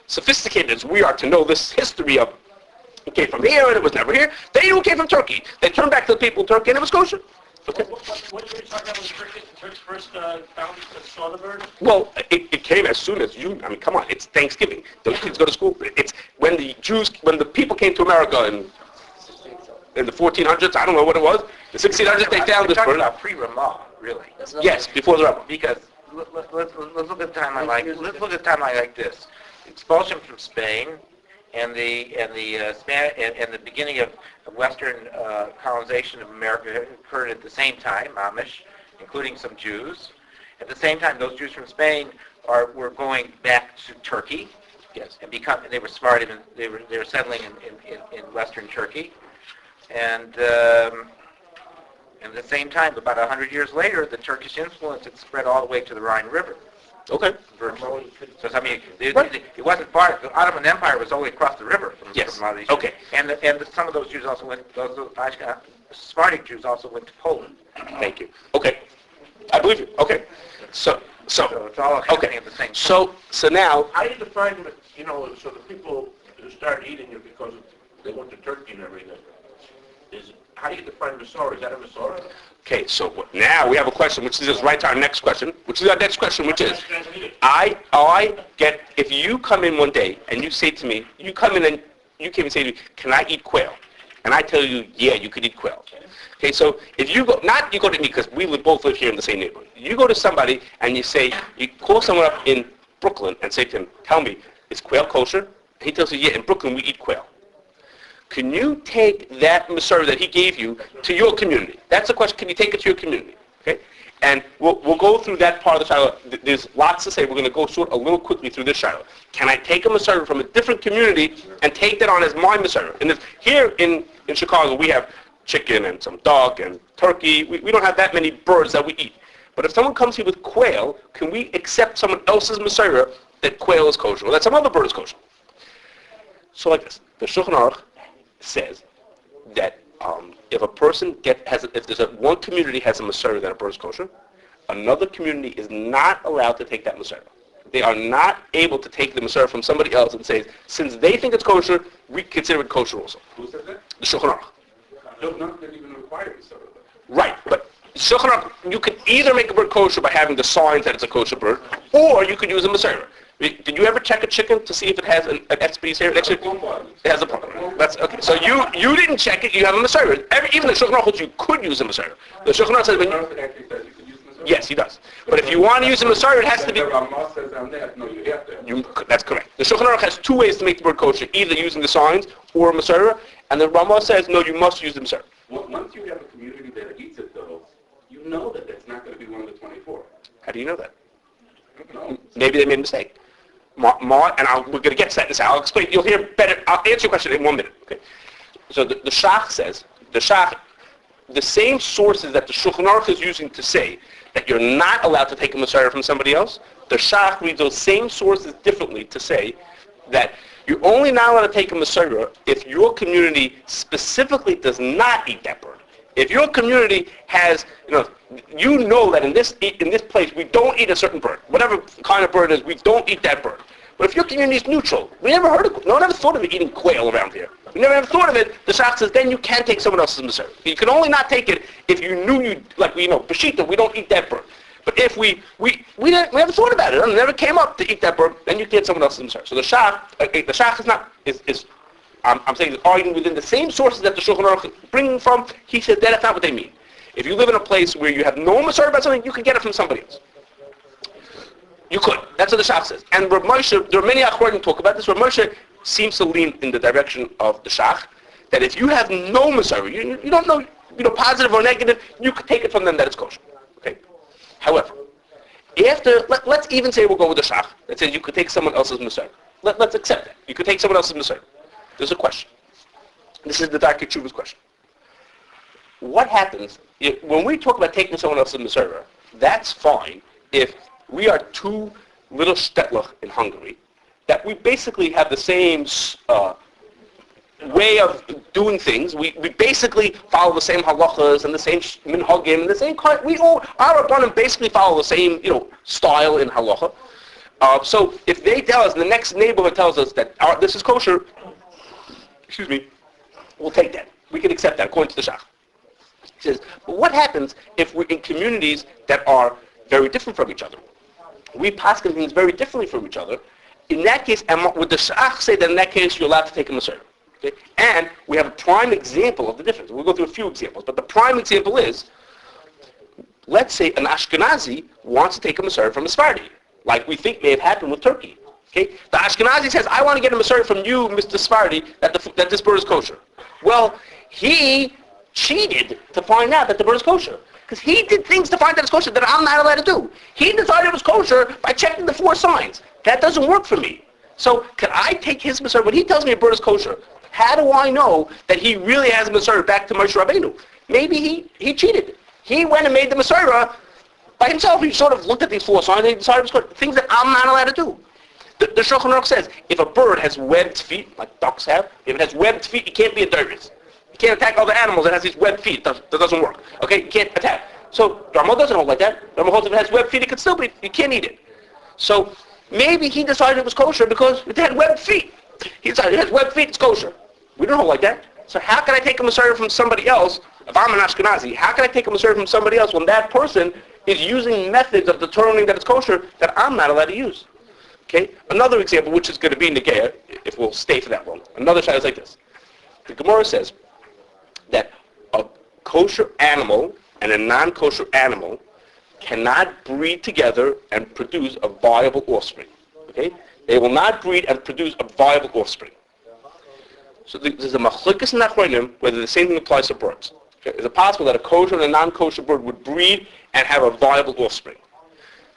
S1: sophisticated as we are to know this history of it came from here and it was never here. They knew it came from Turkey. They turned back to the people in Turkey and it was kosher. Okay.
S3: What did you talk about when the Turks first found saw the bird?
S1: Well, it came as soon as you, I mean, come on, it's Thanksgiving. Those kids go to school. It's when the people came to America in the 1400s, I don't know what it was, the 1600s, they found this bird.
S5: About pre-Ramah, really.
S1: Yes, before the Ramah.
S5: Because let's look at a timeline like this. Expulsion from Spain and the beginning of Western colonization of America occurred at the same time, Amish, including some Jews. At the same time, those Jews from Spain were going back to Turkey.
S1: Yes.
S5: And they were smart, and they were settling in Western Turkey. And at the same time, about 100 years later, the Turkish influence had spread all the way to the Rhine River.
S1: Okay.
S5: Virtually. So I mean, it wasn't far. The Ottoman Empire was only across the river from a lot of these.
S1: Okay.
S5: And some of those Jews also went. Those Sephardic Jews also went to Poland.
S1: Thank you. Okay. I believe you. Okay. So
S5: it's all happening at the same time.
S1: So now.
S2: How do you define it, so the people who start eating it because they went to Turkey and everything, how do you define Masorah? Is that a Masorah?
S1: Okay, so now we have a question, which is right to our next question, which is, if you come in one day and you say to me, you come in and you came and say to me, can I eat quail? and I tell you, yeah, you could eat quail. Okay, so if you go, not you go to me because we both live here in the same neighborhood. You go to somebody and you call someone up in Brooklyn and say to him, tell me, is quail kosher? He tells you, yeah, in Brooklyn we eat quail. Can you take that Masorah that he gave you to your community? That's the question. Can you take it to your community? Okay, and we'll go through that part of the shiloh. There's lots to say. We're going to go a little quickly through this shiloh. Can I take a Masorah from a different community and take that on as my Masorah? And here in Chicago we have chicken and some duck and turkey. We don't have that many birds that we eat. But if someone comes here with quail, can we accept someone else's Masorah that quail is kosher or that some other bird is kosher? So like this, the Shulchan Aruch says that if a person if there's one community has a Masorah that a bird is kosher, another community is not allowed to take that Masorah. They are not able to take the Masorah from somebody else and say, since they think it's kosher, we consider it kosher also.
S6: Who said that?
S1: The Shulchan Aruch.
S6: Not that even require Masorah.
S1: Right, but Shulchan Aruch, you can either make a bird kosher by having the signs that it's a kosher bird, or you could use a Masorah. Did you ever check a chicken to see if it has an SP's here? Actually, it has a problem. That's okay. So you didn't check it. You have a Masorah. Even the Shulchan Aruch holds you could use a Masorah. The Shulchan Aruch says when yes, he does. But if you want to use a Masorah, it has to be. That's correct. The Shulchan Aruch has two ways to make the bird kosher: either using the signs or a Masorah. And the Ramah says no, you must use the Masorah.
S6: Well, once you have a community that eats it, though, you know that it's not going to be one of the 24.
S1: How do you know that?
S6: No.
S1: Maybe they made a mistake. We're going to get to that in a second. I'll explain. You'll hear better. I'll answer your question in 1 minute. Okay. So the Shach says, the same sources that the Shulchan Aruch is using to say that you're not allowed to take a Masorah from somebody else, the Shach reads those same sources differently to say that you're only not allowed to take a Masorah if your community specifically does not eat that bird. If your community has, you know that in this place we don't eat a certain bird. Whatever kind of bird it is, we don't eat that bird. But if your community is neutral, no one ever thought of eating quail around here. We never ever thought of it. The Shach says then you can take someone else's Masorah. You can only not take it if you knew Bashita, we don't eat that bird. But if we never thought about it, it never came up to eat that bird, then you get someone else's Masorah. So the Shach is not I'm saying is arguing within the same sources that the Shulchan Aruch is bringing from. He said that's not what they mean. If you live in a place where you have no Masorah about something, you can get it from somebody else. You could. That's what the Shach says. And Rav Moshe, there are many Achronim talk about this. Rav Moshe seems to lean in the direction of the Shach, that if you have no Masorah, you don't know, positive or negative, you could take it from them that it's kosher. Okay. However, let's even say we'll go with the Shach that says you could take someone else's Masorah. Let's accept that. You could take someone else's Masorah. There's a question. This is the Darkei Tshuva's question. What happens when we talk about taking someone else's Masorah? That's fine if we are two little shtetl in Hungary that we basically have the same way of doing things. We basically follow the same halachas and the same minhagim and the same kind. Our Rabbanim basically follow the same style in halacha. So if they tell us, the next neighborhood tells us that this is kosher, we'll take that. We can accept that according to the Shach. He says, but what happens if we're in communities that are very different from each other? We paskin things very differently from each other. In that case, would the Shach say that in that case you're allowed to take a Masorah? Okay? And we have a prime example of the difference. We'll go through a few examples, but the prime example is, let's say an Ashkenazi wants to take a Masorah from a Sephardi, like we think may have happened with Turkey. Okay? The Ashkenazi says, I want to get a Masorah from you, Mr. Sephardi, that this bird is kosher. Well, he cheated to find out that the bird is kosher. Because he did things to find that it's kosher that I'm not allowed to do. He decided it was kosher by checking the 4 signs. That doesn't work for me. So can I take his Masorah? When he tells me a bird is kosher, how do I know that he really has a Masorah back to Moshe Rabbeinu? Maybe he cheated. He went and made the Masorah by himself. He sort of looked at these 4 signs and he decided it was kosher. Things that I'm not allowed to do. The Shulchan Aruch says, if a bird has webbed feet, like ducks have, if it has webbed feet, it can't be a dervis. You can't attack other animals that has these webbed feet. That doesn't work. Okay, you can't attack. So Rama doesn't hold like that. Rama holds if it has webbed feet, it can still be, you can't eat it. So maybe he decided it was kosher because it had webbed feet. He decided it has webbed feet, it's kosher. We don't hold like that. So how can I take a Masorah from somebody else, if I'm an Ashkenazi, how can I take a Masorah from somebody else when that person is using methods of determining that it's kosher that I'm not allowed to use? Okay, another example, which is going to be Negea, if we'll stay for that long. Another shayla is like this. The Gemara says, that a kosher animal and a non-kosher animal cannot breed together and produce a viable offspring. Okay? They will not breed and produce a viable offspring. So there's a machlikas nachronim whether the same thing applies to birds. Okay? Is it possible that a kosher and a non-kosher bird would breed and have a viable offspring?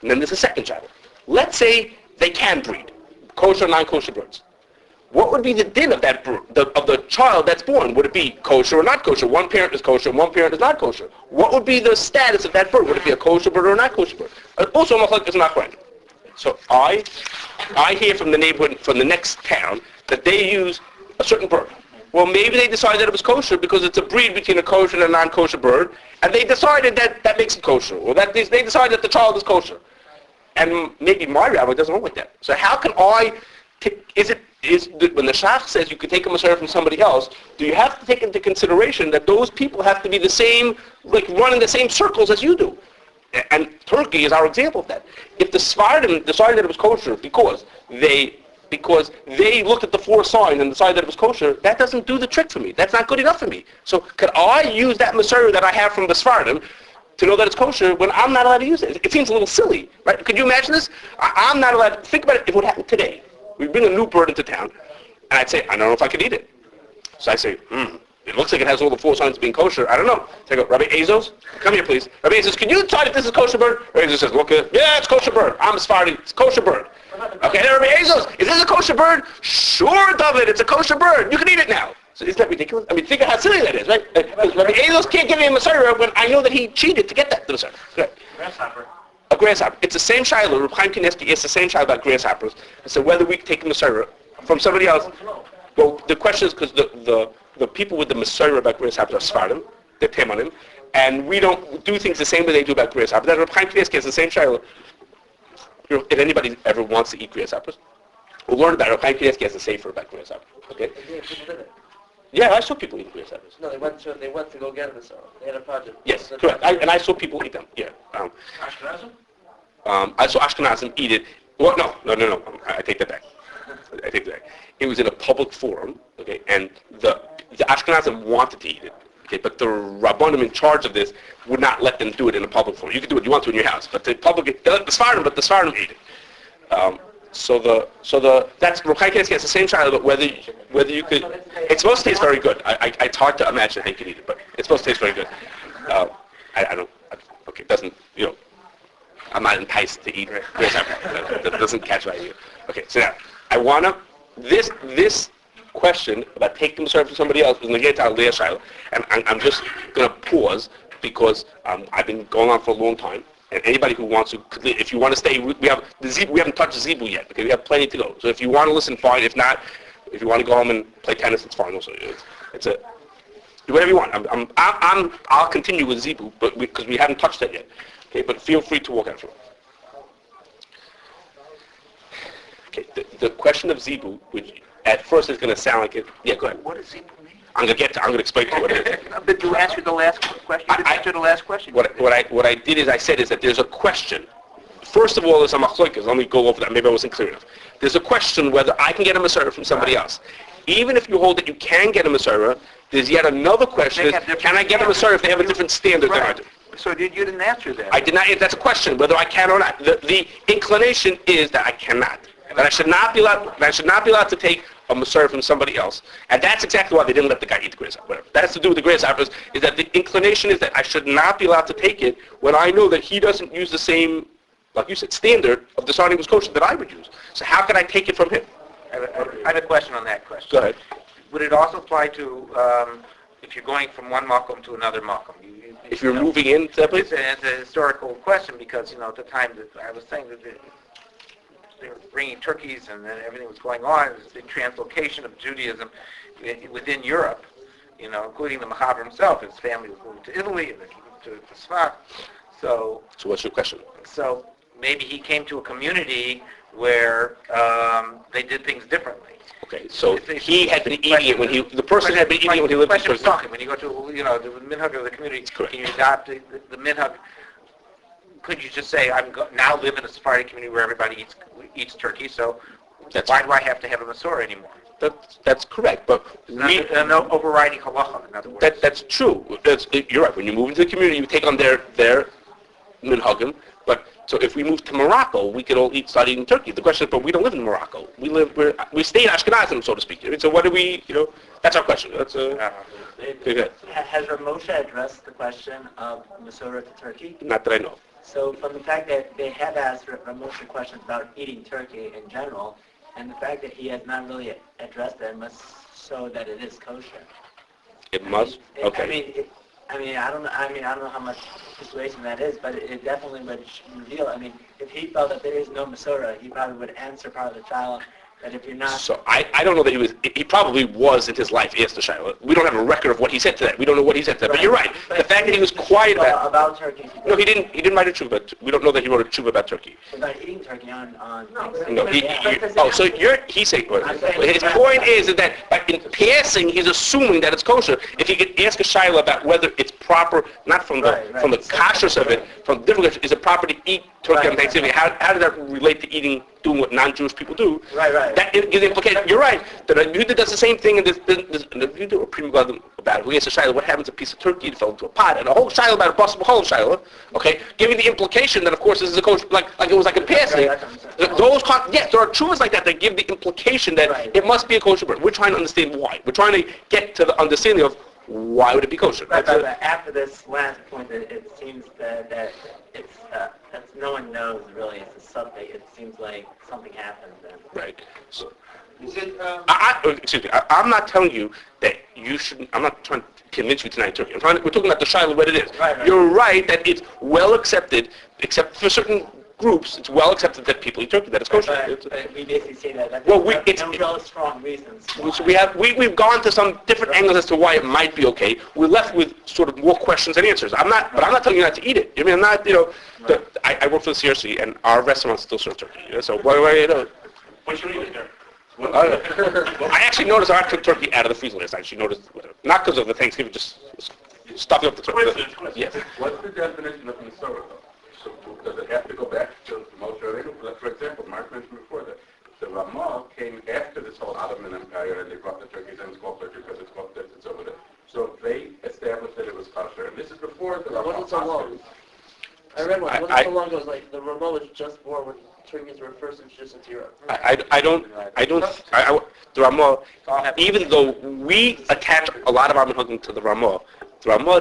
S1: And then there's a second child. Let's say they can breed, kosher and non-kosher birds. What would be the din of that of the child that's born? Would it be kosher or not kosher? One parent is kosher, one parent is not kosher. What would be the status of that bird? Would it be a kosher bird or a not kosher bird? Also, machlok is not right. So I hear from the neighborhood, from the next town, that they use a certain bird. Well, maybe they decided that it was kosher because it's a breed between a kosher and a non-kosher bird, and they decided that makes it kosher, or that they decided that the child is kosher. And maybe my rabbi doesn't hold with that. So how can I? When the shach says you could take a Masera from somebody else, do you have to take into consideration that those people have to be the same, like run in the same circles as you do? And Turkey is our example of that. If the Sephardim decided that it was kosher because they looked at the four signs and decided that it was kosher, that doesn't do the trick for me. That's not good enough for me. So could I use that Masera that I have from the Sephardim to know that it's kosher when I'm not allowed to use it? It seems a little silly, right? Could you imagine this? I'm not allowed to think about it if it would happen today. We bring a new bird into town, and I'd say, I don't know if I could eat it. So I say, it looks like it has all the four signs of being kosher. I don't know. So I go, Rabbi Azos, come here, please. Rabbi Azos, can you decide if this is kosher bird? Rabbi Azos says, look at it. Yeah, it's kosher bird. I'm a Sephardi. It's kosher bird. Okay, now Rabbi Azos, is this a kosher bird? Sure, David, it's a kosher bird. You can eat it now. So isn't that ridiculous? I mean, think of how silly that is, right? Rabbi Azos can't give me a Masera when I know that he cheated to get that Masera. Right.
S3: Grasshopper.
S1: A grasshopper. It's the same shiloh. Reb Chaim Kanievsky is the same shiloh about grasshoppers. And so whether we take a Masera from somebody else. Well, the question is because the people with the Masera about grasshoppers are Sephardim. They're Temanim. And we don't do things the same way they do about grasshoppers. That Reb Chaim Kanievsky is the same shiloh. If anybody ever wants to eat grasshoppers, we'll learn about it. Reb Chaim Kanievsky has a sefer about grasshoppers. Okay? Yeah, I saw people eat grasshoppers.
S7: No, they went to go get them. So they had a project.
S1: Yes, correct. And I saw people eat them. Yeah.
S3: Ashkenazim?
S1: I saw Ashkenazim eat it. Well, no. I take that back. It was in a public forum, okay, and the Ashkenazim wanted to eat it, okay, but the Rabbanim in charge of this would not let them do it in a public forum. You can do it you want to in your house, but the Sephardim ate it. That's Reb Chaim Kanievsky has the same child, but whether you could, it's supposed to taste very good. It's hard to imagine how you could eat it, but it's supposed to taste very good. It doesn't, I'm not enticed to eat grasshopper. That doesn't catch my idea. Okay, so now, I want to, this question about taking the serve from somebody else is negated to Leah Shiloh, and I'm just going to pause because I've been going on for a long time. And anybody who wants to, if you want to stay, we haven't touched the Zebu yet, because we have plenty to go. So if you want to listen, fine. If not, if you want to go home and play tennis, it's fine also. It's do whatever you want. I'll continue with Zebu, but because we haven't touched that yet. Okay, but feel free to walk out from it. Okay, the question of Zebu, which at first is going to sound like it. Yeah, go ahead.
S7: What does Zebu mean?
S1: I'm going to explain to you what it is.
S7: But you answered the last question. You answered the last question.
S1: What I did is I said is that there's a question. First of all, there's a machlokas. Let me go over that. Maybe I wasn't clear enough. There's a question whether I can get a Masera from somebody else. Even if you hold that you can get a Masera, there's yet another question: can I get a Masera if they have a different standard than I do?
S7: So you didn't answer that.
S1: I did not. That's a question whether I can or not. The inclination is that I cannot. That I should not be allowed. That I should not be allowed to take a Masera from somebody else. And that's exactly why they didn't let the guy eat the grasshopper. Whatever. That has to do with the grasshoppers, is that the inclination is that I should not be allowed to take it when I know that he doesn't use the same, like you said, standard of deciding it was kosher that I would use. So how can I take it from him?
S5: I have a question on that question.
S1: Go ahead.
S5: Would it also apply to if you're going from one makom to another makom?
S1: If you're moving into that place?
S5: It's a historical question because, at the time that I was saying that they were bringing turkeys and then everything was going on. It was a big translocation of Judaism within Europe, including the Machaber himself. His family was moving to Italy and then he moved to Sfat. So
S1: what's your question?
S5: So maybe he came to a community where they did things differently.
S1: Okay, so he had been eating it when the person had been eating it when he lived in Turkey.
S5: When you go to, the minhag of the community, can you adopt the minhag? Could you just say, now live in a Sephardi community where everybody eats turkey, so Why do I have to have a Masorah anymore?
S1: That's correct, but
S5: No overriding halacha, in other words.
S1: that's true. You're right. When you move into the community, you take on their minhagim. But so if we move to Morocco, we could all start eating turkey. The question is, but we don't live in Morocco. We stay in Ashkenazim, so to speak. I mean, so what do we? That's our question. That's good.
S8: Has Ramosha addressed the question of Masorah to turkey?
S1: Not that I know of.
S8: So from the fact that they have asked Ramosha questions about eating turkey in general, and the fact that he has not really addressed that must show that it is kosher.
S1: It must. Okay.
S8: I don't know how much persuasion that is, but it definitely would reveal. I mean, if he felt that there is no Masorah, he probably would answer part of the child that if you're not.
S1: So I don't know that he probably was in his life asked the Shiloh. We don't have a record of what he said to that. We don't know what he said to that. But you're right. The fact that he was quiet
S8: about turkey.
S1: No, he didn't write a tshuva, but we don't know that he wrote a tshuva about turkey.
S8: About eating turkey on.
S1: No, he's saying, his point is that in passing, he's assuming that it's kosher. If he could ask a Shiloh about whether it's proper, not from the kashrus of it, from different, is it proper to eat turkey on Thanksgiving? How does that relate to doing what non-Jewish people do?
S8: Right.
S1: That gives the implication. You're right. That a Yehuda does the same thing, and the Yehuda or Prima Gadim about it. Who asks a Shiloh, what happens to a piece of turkey that fell into a pot? And a whole Shiloh about a possible whole Shiloh, okay, giving the implication that, of course, this is a kosher, like it was like a passing. Yes, there are truths like that that give the implication that it must be a kosher bird. We're trying to understand why. We're trying to get to the understanding of why would it be kosher.
S8: But after this last point, it seems that it's that no one knows really. It's a subject. It seems like something happened then.
S1: Right. So,
S4: Is it,
S1: excuse me. I'm not telling you that you shouldn't. I'm not trying to convince you to not eat turkey. We're talking about the Shiloh, what it is.
S8: Right.
S1: You're right that it's well accepted, except for certain groups. It's well accepted that people eat turkey. That it's kosher.
S8: But we basically say that.
S1: Well,
S8: It's no real strong reasons.
S1: So we've gone to some different angles as to why it might be okay. We're left with sort of more questions and answers. I'm not telling you not to eat it. I mean, I'm not. I work for the CRC, and our restaurants still serve turkey. So why
S2: What should we eat there?
S1: I actually noticed I took turkey out of the freezer last night. She noticed, not because of the Thanksgiving, just stuffing up the turkey. Yes.
S6: What's the definition of Masorah, though? So does it have to go back to Moshe Rabbeinu? For example, Mark mentioned before that the Ramah came after this whole Ottoman Empire, and they brought the turkeys, and it's called turkey because it's called this, it's over there. So they established that it was kosher, and this is before the Ramah.
S7: What is so long? I read one. What is so long? It was like the Ramah was just born when turkeys were first introduced into Europe.
S1: The Ramah, even though we attach a lot of our minhagim to the Ramah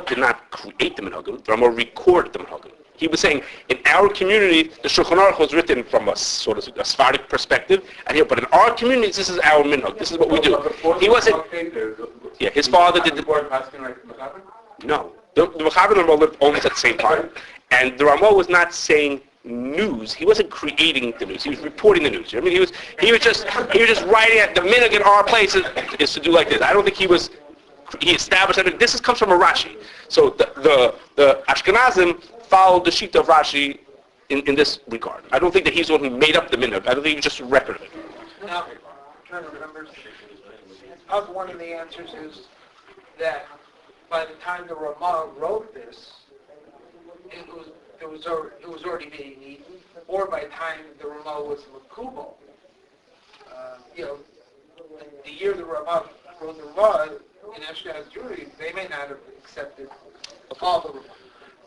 S1: did not create the minhagim. The Ramah recorded the minhagim. He was saying, in our community, the Shulchan Aruch was written from a sort of a Sephardic perspective, but in our communities, this is our minhag. This is what we do. He wasn't. Yeah, his father did. No, the Mechaber and the Ramah lived almost at the same time, and the Ramah was not saying news. He wasn't creating the news. He was reporting the news. I mean, he was just writing at the minhag in our place is to do like this. I don't think he established that. This comes from a Rashi. So the Ashkenazim followed the sheet of Rashi in this regard. I don't think that he's the one who made up the minhag. I don't think he was just a record of it.
S4: now, I'm trying to remember, of one of the answers is that by the time the Ramah wrote this, it was already being eaten, or by the time the Ramah was Makubal. The year the Ramah wrote the Ramah, in Ashkenaz Jewry, they may not have accepted all the Ramah.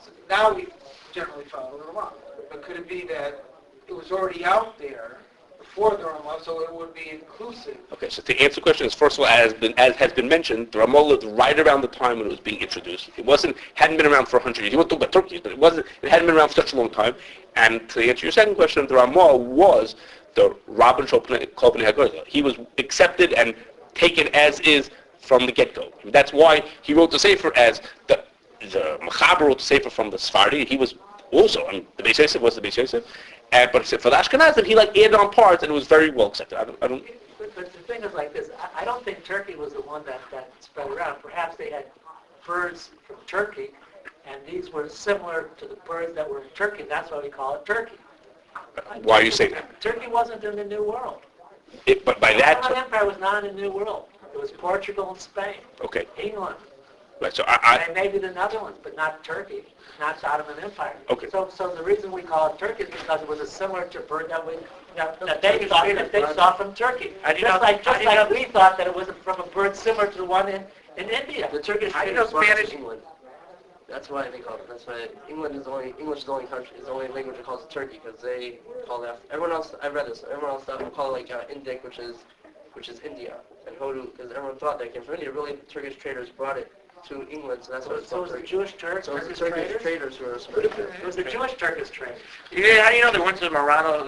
S4: So now we generally follow the Ramah. But could it be that it was already out there before the Ramah, so it would be inclusive?
S1: Okay, so to answer the question, first of all, as has been mentioned, the Ramah lived right around the time when it was being introduced. It hadn't been around for 100 years. You want to talk about turkeys, but it hadn't been around for such a long time. And to answer your second question, the Ramah was the Rabban Kolpnei HaGoyla. He was accepted and taken as is from the get-go. That's why he wrote the Sefer as the Mechaber wrote the Sefer from the Sephardi. He was also, the Beis Yosef was the Beis Yosef, but for the Ashkenazim, he added on parts, and it was very well accepted. I don't.
S8: But the thing is like this. I don't think Turkey was the one that spread around. Perhaps they had birds from Turkey, and these were similar to the birds that were in Turkey. That's why we call it Turkey.
S1: Why are you saying that?
S8: Turkey wasn't in the New World.
S1: But by that,
S8: The Ottoman Empire was not in the New World. It was Portugal and Spain.
S1: Okay.
S8: England.
S1: Right. So
S8: And maybe the Netherlands, but not Turkey, not the Ottoman Empire.
S1: Okay.
S8: So the reason we call it Turkey is because it was a similar to bird that we that they saw from Turkey.
S5: I do
S8: Just
S5: not-
S8: like,
S5: I
S8: just
S5: do
S8: like
S5: not-
S8: we thought that it was from a bird similar to the one in India.
S7: The Turkish
S5: How do you know
S7: traders brought it
S5: Spanish?
S7: to England. That's why they call it. That's why English is the only country, is the only language that calls it Turkey, because they call it. Everyone else, I read this. Everyone else will call it like Indic, which is India, and Hodu, because everyone thought that came from India. Really, Turkish traders brought it to England, so that's what it's
S8: So it
S7: called
S8: was the
S7: Turkey.
S8: Jewish Turks,
S7: So it's the
S8: Turkish
S7: Turkish
S8: traders?
S7: traders who are spreading it.
S8: It was the Jewish Turkish traders.
S5: Yeah, how do you know they went to Morano,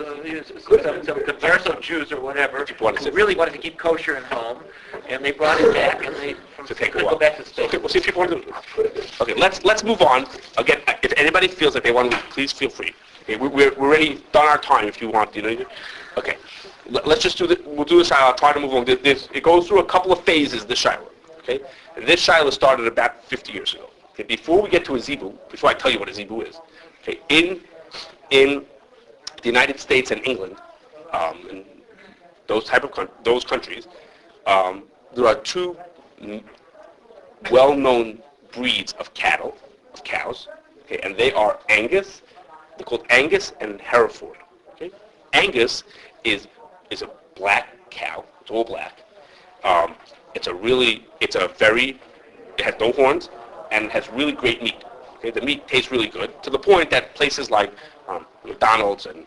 S5: some converso Jews or whatever, who really wanted to keep kosher at home, and they brought it back, and they
S1: To take a
S5: go
S1: while.
S5: back to Spain.
S1: Okay, we'll see if people want to. Okay, let's move on. Again, if anybody feels that they want to, please feel free. Okay, we're already done our time. If you want, Okay, let's just do the. We'll do this. I'll try to move on. It goes through a couple of phases. This Shiloh. Okay, and this Shiloh started about 50 years ago. Okay, before we get to a Zebu, before I tell you what a Zebu is, okay, in the United States and England, and those type of those countries, there are two well-known breeds of cows, okay, and they are Angus. They're called Angus and Hereford. Okay, Angus is a black cow. It's all black. It has no horns and it has really great meat. Okay, the meat tastes really good to the point that places like McDonald's and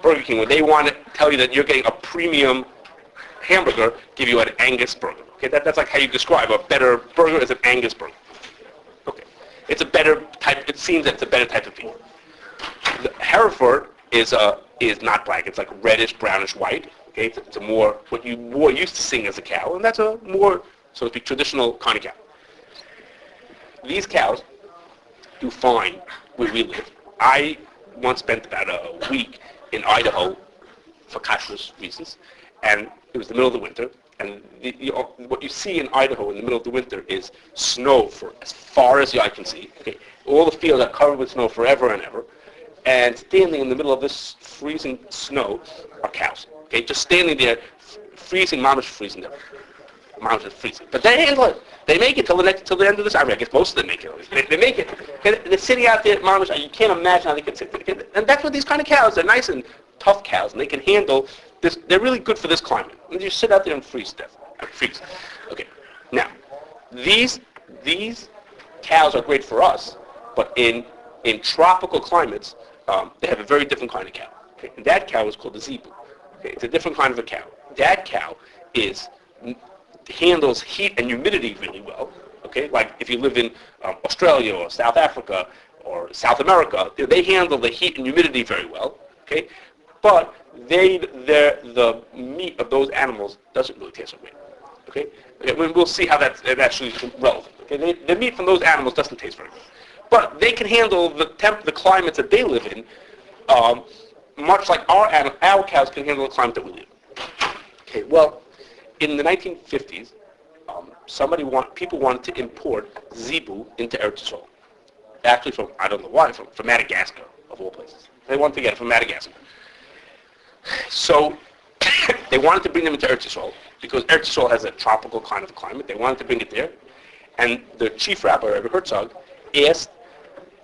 S1: Burger King, when they want to tell you that you're getting a premium hamburger, give you an Angus burger. Okay, that's like how you describe a better burger as an Angus burger. Okay, it's a better type. It seems that it's a better type of beef. The Hereford is not black. It's like reddish, brownish, white. Okay, it's a more what you more used to seeing as a cow, and that's a more, so to speak, traditional kind of cow. These cows do fine where we live. I once spent about a week in Idaho for Kashrus reasons, and it was the middle of the winter, and what you see in Idaho in the middle of the winter is snow for as far as the eye can see. Okay, all the fields are covered with snow forever and ever, and standing in the middle of this freezing snow are cows. Okay, just standing there, freezing. Mama's freezing there. Mama's just freezing. But they handle it. They make it till the end of this. I guess most of them make it. They make it. Okay, they're sitting out there, Mama's. You can't imagine how they can sit there. And that's what these kind of cows. They're nice and tough cows, and they can handle this. They're really good for this climate. And you sit out there and freeze to death. Freeze. Okay. Now, these cows are great for us, but in tropical climates, they have a very different kind of cow. Okay? And that cow is called the Zebu. Okay? It's a different kind of a cow. That cow handles heat and humidity really well. Okay, like if you live in Australia or South Africa or South America, they handle the heat and humidity very well. Okay, but the meat of those animals doesn't really taste so great. Okay, we'll see how that's actually relevant. Okay, the meat from those animals doesn't taste very good, but they can handle the climates that they live in, much like our cows can handle the climate that we live in. Okay, well, in the 1950s, people wanted to import Zebu into Eretz Yisrael. Actually, from I don't know why, from Madagascar of all places. They wanted to get it from Madagascar. So they wanted to bring them into Eretz Yisrael because Eretz Yisrael has a tropical kind of climate. They wanted to bring it there, and the chief rabbi, Rabbi Herzog, asked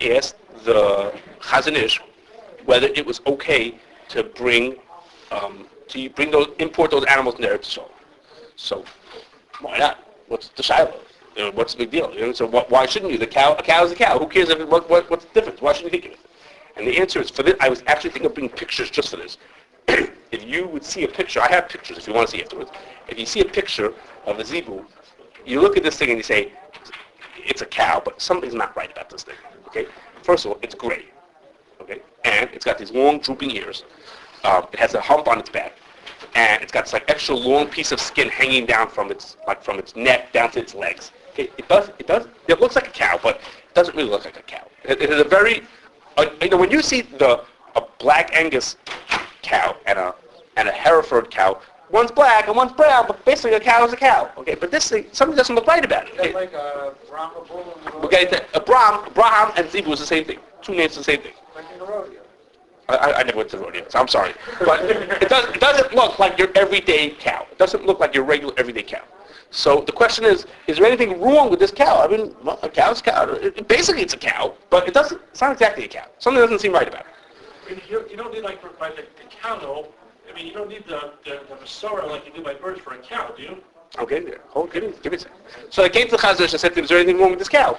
S1: the Chazon Ish whether it was okay to import those animals into Eretz Yisrael. So why not? What's the Shiloh? What's the big deal? So why shouldn't you? A cow is a cow. Who cares? What's the difference? Why shouldn't you think of it? And the answer is, for this, I was actually thinking of bringing pictures just for this. If you would see a picture, I have pictures if you want to see afterwards. If you see a picture of a Zebu, you look at this thing and you say, it's a cow, but something's not right about this thing. Okay? First of all, it's gray. Okay? And it's got these long drooping ears. It has a hump on its back. And it's got this like extra long piece of skin hanging down from its neck down to its legs. Okay? It looks like a cow, but it doesn't really look like a cow. It is a very, when you see a black Angus cow and a Hereford cow, one's black and one's brown, but basically a cow is a cow. Okay, but this thing, something doesn't look right about it. Okay?
S4: Like a Brahma bull and
S1: Okay, a Braham and Zebu is the same thing. Two names the same thing.
S4: like in the rodeo.
S1: I never went to the rodeo, so I'm sorry. But it doesn't look like your everyday cow. It doesn't look like your regular everyday cow. So the question is there anything wrong with this cow? I mean, well, a cow's a cow. Basically, it's a cow, but it's not exactly a cow. Something doesn't seem right about it.
S3: You don't need like the cow, though, I mean, you don't need the Masorah like you do by birds for a cow, do you?
S1: Okay, there. Hold, give me a second. So I came to the Chazanish and said to him, is there anything wrong with this cow?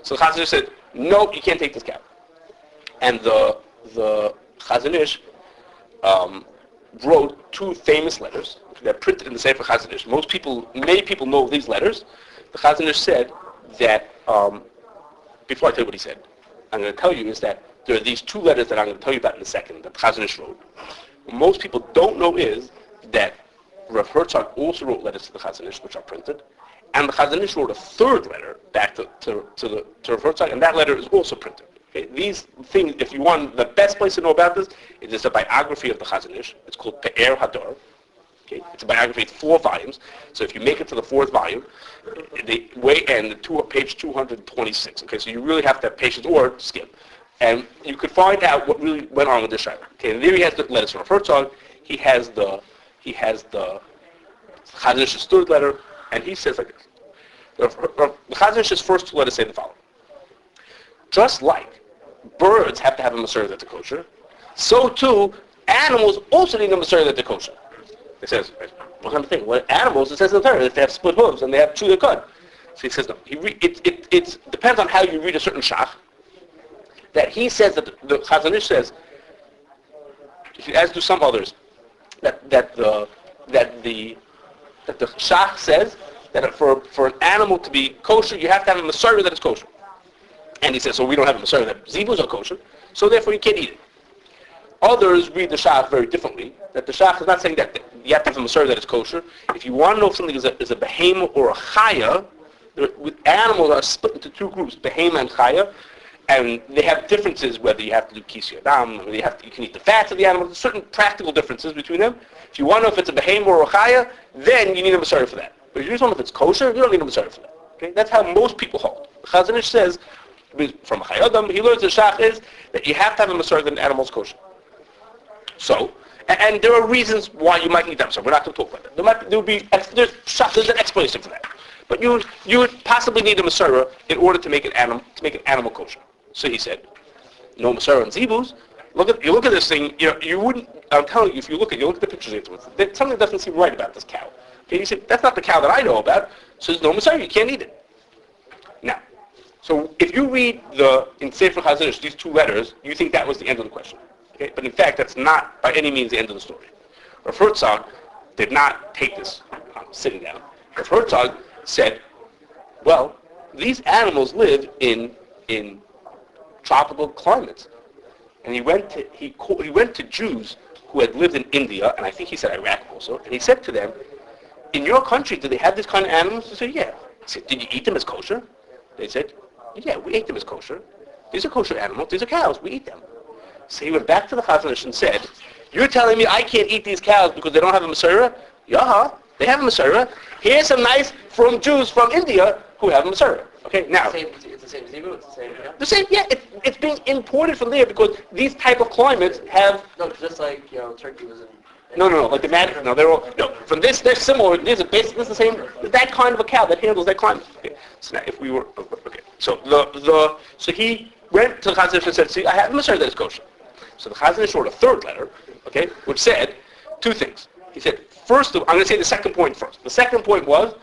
S1: So the Chazanish said, no, you can't take this cow. And the Chazanish wrote two famous letters that printed in the Sefer Chazanish. Many people know these letters. The Chazanish said that, before I tell you what he said, I'm going to tell you is that there are these two letters that I'm going to tell you about in a second that the Chazanish wrote. What most people don't know is that Rav Herzog also wrote letters to the Chazanish, which are printed, and the Chazanish wrote a third letter back to Rav Herzog, and that letter is also printed. Okay? These things, if you want, the best place to know about this, it is a biography of the Chazanish. It's called Pe'er Hadar. Okay? It's a biography, it's 4 volumes. So if you make it to the 4th volume, the way end, page 226. Okay, so you really have to have patience or skip. And you could find out what really went on with this Shiloh. Okay, and there he has the letters from Rav Herzog. He has the Chazanish's third letter, and he says like this. The Chazanish's first 2 letters say the following. Just like birds have to have a Masorah that's kosher, so too animals also need a Masorah that's kosher. It says, what kind of thing? What animals? It says in the Torah, if they have split hooves and they have chew cud. So he says no. It depends on how you read a certain shach. That he says that the Chazanish says, as do some others, that the shach says that for an animal to be kosher, you have to have a Masorah that is kosher. And he says, so we don't have a Masorah that Zebus are kosher, so therefore you can't eat it. Others read the shach very differently. That the shach is not saying that you have to have a Masorah that is kosher. If you want to know if something is a behemoth or a chaya, animals are split into 2 groups, behemoth and chaya. And they have differences whether you have to do kisya dam, whether you can eat the fats of the animal. There's certain practical differences between them. If you want to know if it's a behemoth or a chaya, then you need a Masorah for that. But if you just want to know if it's kosher, you don't need a Masorah for that. Okay? That's how most people hold. The Chazanish says, from a chayadam, he learns the shach is that you have to have a Masorah that an animal's kosher. So, and there are reasons why you might need that Masorah. We're not going to talk about that. There's an explanation for that. But you would possibly need a Masorah in order to make an animal kosher. So he said, no Masorah and Zebus. You look at this thing. You wouldn't. I'm telling you, if you look at the pictures afterwards, something doesn't seem right about this cow. Okay, he said that's not the cow that I know about. So there's no Masorah. You can't eat it. Now, so if you read in Sefer Chazanish these 2 letters, you think that was the end of the question. Okay, but in fact, that's not by any means the end of the story. Rav Herzog did not take this sitting down. Rav Herzog said, well, these animals live in tropical climates. And he went to Jews who had lived in India, and I think he said Iraq also, and he said to them, in your country, do they have this kind of animals? They said, yeah. He said, did you eat them as kosher? They said, yeah, we ate them as kosher. These are kosher animals. These are cows. We eat them. So he went back to the Chazanish and said, you're telling me I can't eat these cows because they don't have a Masorah? Yeah, they have a Masorah. Here's some nice from Jews from India who have a Masorah. Okay, now.
S7: It's the same Zebu, it's the same, yeah?
S1: The same, yeah, it's being imported from there because these type of climates have...
S7: No, just like, Turkey was in...
S1: No, like the man, no, they're all, no, from this, they're similar, this is the same, that kind of a cow that handles that climate. Okay, so now if we were, okay, so so he went to the Chazanish and said, see, I have a Masorah that is kosher. So the Chazanish wrote a 3rd letter, okay, which said 2 things. He said, first, I'm going to say the second point first. The second point was,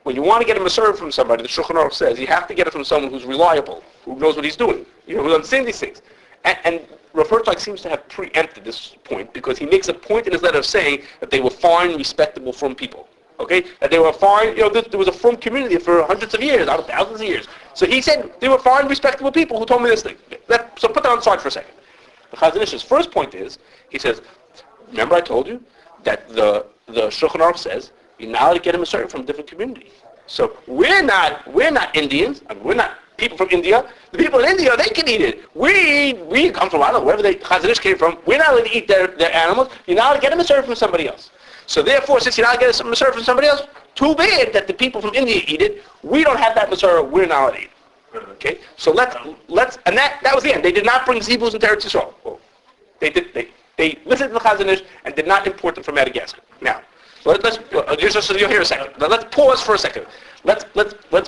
S1: when you want to get a Masorah from somebody, the Shulchan Aruch says, you have to get it from someone who's reliable, who knows what he's doing, who understands these things. And Rav Herzog seems to have preempted this point because he makes a point in his letter of saying that they were fine, respectable, from people. Okay? That they were fine, there was a from community for hundreds of years, out of thousands of years. So he said they were fine, respectable people who told me this thing. So put that on the side for a second. The Chazanish's first point is, he says, remember I told you that the Shulchan Aruch says, you're not allowed to get a Masorah from a different community. So we're not Indians, and we're not people from India. The people in India, they can eat it. We come from, I don't know, wherever the Chazanish came from. We're not allowed to eat their animals. You're not allowed to get a Masorah from somebody else. So therefore, since you're not allowed to get a Masorah from somebody else, too bad that the people from India eat it. We don't have that Masorah. We're not allowed to eat it. Okay? So let's, and that was the end. They did not bring Zebus into Eretz Yisrael. Well, they listened to the Chazanish and did not import them from Madagascar. Now, let's you'll hear a second. Now, let's pause for a second. Let's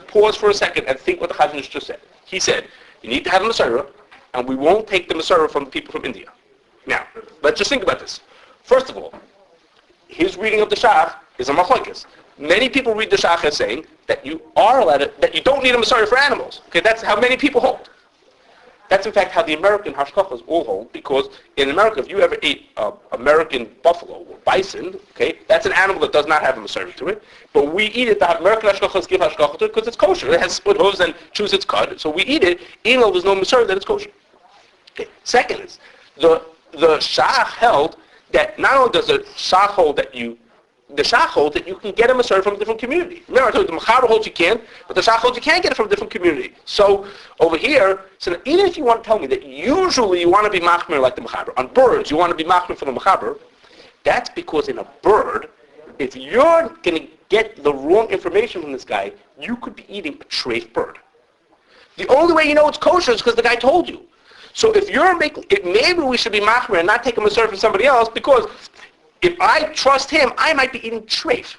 S1: pause for a second and think what the Chazanish just said. He said, you need to have a Masorah, and we won't take the Masorah from the people from India. Now, let's just think about this. First of all, his reading of the Shach is a machlokes. Many people read the Shach as saying that you are allowed to, that you don't need a Masora for animals. Okay, that's how many people hold. That's in fact how the American hashkachas all hold, because in America, if you ever ate American buffalo or bison, okay, that's an animal that does not have a Masora to it, but we eat it. The American hashkachas give hashkacha to it because it's kosher. It has split hooves and chews its cud, so we eat it, even though there's no Masora that it's kosher. Okay. Second is the Shach held that not only does the Shach hold that you can get a Masora from a different community. Remember, I told you the Mechaber holds you can't, but the Shach holds you can't get it from a different community. So over here, so even if you want to tell me that usually you want to be machmir like the Mechaber, on birds you want to be machmir for the Mechaber, that's because in a bird, if you're going to get the wrong information from this guy, you could be eating a treif bird. The only way you know it's kosher is because the guy told you. So if you're making it, maybe we should be machmir and not take a Masora from somebody else, because if I trust him, I might be eating treif.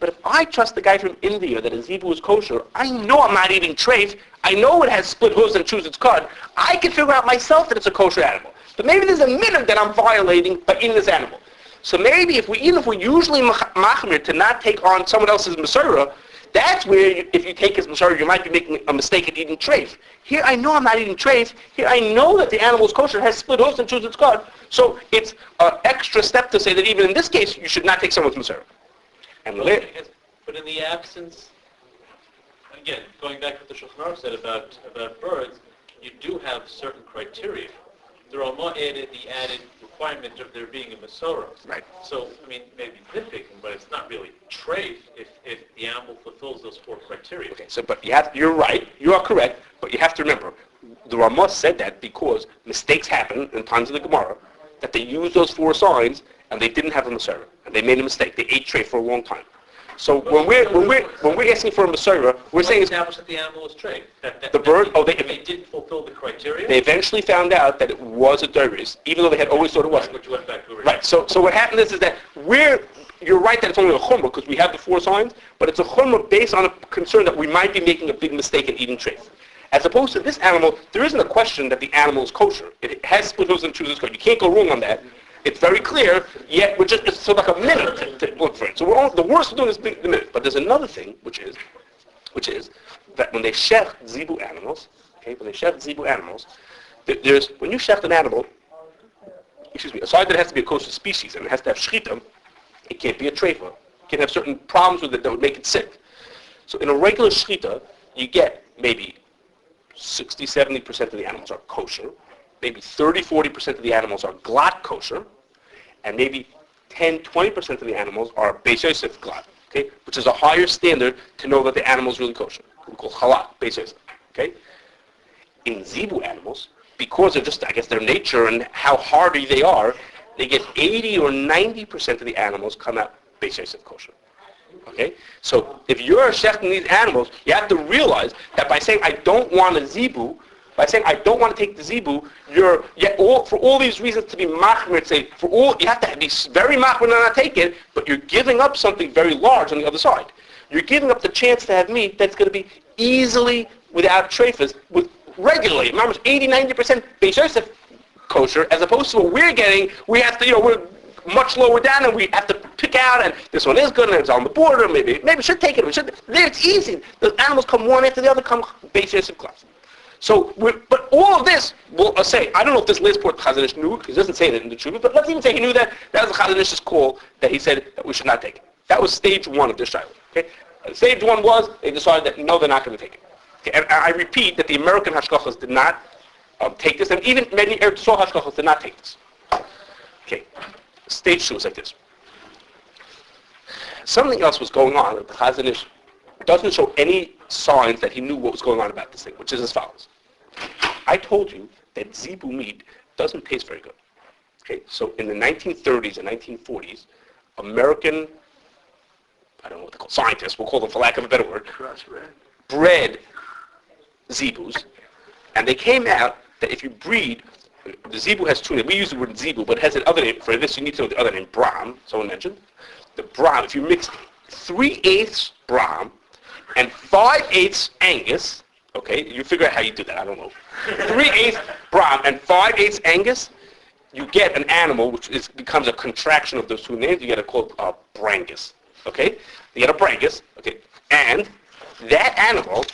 S1: But if I trust the guy from India that his Zebu is kosher, I know I'm not eating treif. I know it has split hooves and chews its cud. I can figure out myself that it's a kosher animal. But maybe there's a minute that I'm violating by eating this animal. So maybe even if we're usually machmir to not take on someone else's Masora, that's where if you take his Masora, you might be making a mistake at eating treif. Here I know I'm not eating treif. Here I know that the animal is kosher, has split hooves and chews its cud. So it's an extra step to say that even in this case, you should not take someone's Masora. And
S9: but in the absence, again, going back to what the Shulchan Aruch said about birds, you do have certain criteria. The Ramah added the added requirement of there being a Masora.
S1: Right.
S9: So, I mean, maybe nitpicking, but it's not really treif if the animal fulfills those 4 criteria.
S1: Okay, so but you're right, you are correct, but you have to remember, the Ramah said that because mistakes happen in times of the Gemara, that they used those 4 signs and they didn't have a Masora, and they made a mistake. They ate treif for a long time. So when we're asking for a Masora, we're saying it's
S9: established that the animal was treif.
S1: the bird.
S9: They didn't fulfill the criteria.
S1: They eventually found out that it was a dervis, even though they had always thought it wasn't.
S9: Which went back to
S1: Right. So what happened is that you're right that it's only a chumrah because we have the 4 signs, but it's a chumrah based on a concern that we might be making a big mistake in eating treif. As opposed to this animal, there isn't a question that the animal is kosher. It has split hooves and chews its cud. You can't go wrong on that. It's very clear, yet it's sort of like a minute to look for it. So the worst we're doing is the minute. But there's another thing, which is that when they shech Zebu animals, there's, when you shech an animal, aside that it has to be a kosher species and it has to have shchita, it can't be a treifa. It can have certain problems with it that would make it sick. So in a regular shchita, you get maybe 60-70% of the animals are kosher, maybe 30-40% of the animals are glatt kosher, and maybe 10-20% of the animals are Beis Yosef glatt, okay, which is a higher standard to know that the animal is really kosher. We call halak, Beis Yosef, okay? In Zebu animals, because of just, I guess, their nature and how hardy they are, they get 80 or 90% of the animals come out Beis Yosef kosher. Okay? So if you're shechting these animals, you have to realize that by saying I don't want a Zebu, by saying I don't want to take the Zebu, for all these reasons to be machmir, you have to be very machmir to not take it, but you're giving up something very large on the other side. You're giving up the chance to have meat that's going to be easily without treifas, regularly, 80-90% Beis Yosef kosher, as opposed to what we're getting, we have to, we're much lower down and we have to pick out, and this one is good and it's on the border, maybe we should take it, it's easy. The animals come one after the other, come Beis Yosef class. So, but all of this, will say, I don't know if this last part Chazon Ish knew, because it doesn't say it in the Tshuva, but let's even say he knew that was the Chazon Ish's call, that he said that we should not take it. That was stage 1 of this trial. Okay? Stage 1 was, they decided that no, they're not going to take it. Okay? And I repeat that the American Hashkachas did not take this, and even many Eretz Yisrael Hashkachas did not take this. Okay, stage 2 is like this. Something else was going on that the Chazon Ish doesn't show any signs that he knew what was going on about this thing, which is as follows. I told you that Zebu meat doesn't taste very good. Okay, so in the 1930s and 1940s, American, I don't know what they call scientists, we'll call them for lack of a better word, bred Zebus, and they came out that if you breed, the Zebu has 2 names. We use the word Zebu, but it has another name. For this, you need to know the other name, Brahm, someone mentioned. The Brahm, if you mix 3/8 Brahm and 5/8 Angus, okay, you figure out how you do that, I don't know. 3/8 Brahm and 5/8 Angus, you get an animal which becomes a contraction of those two names. You get a called a brangus. Okay, you get a brangus. Okay, and that animal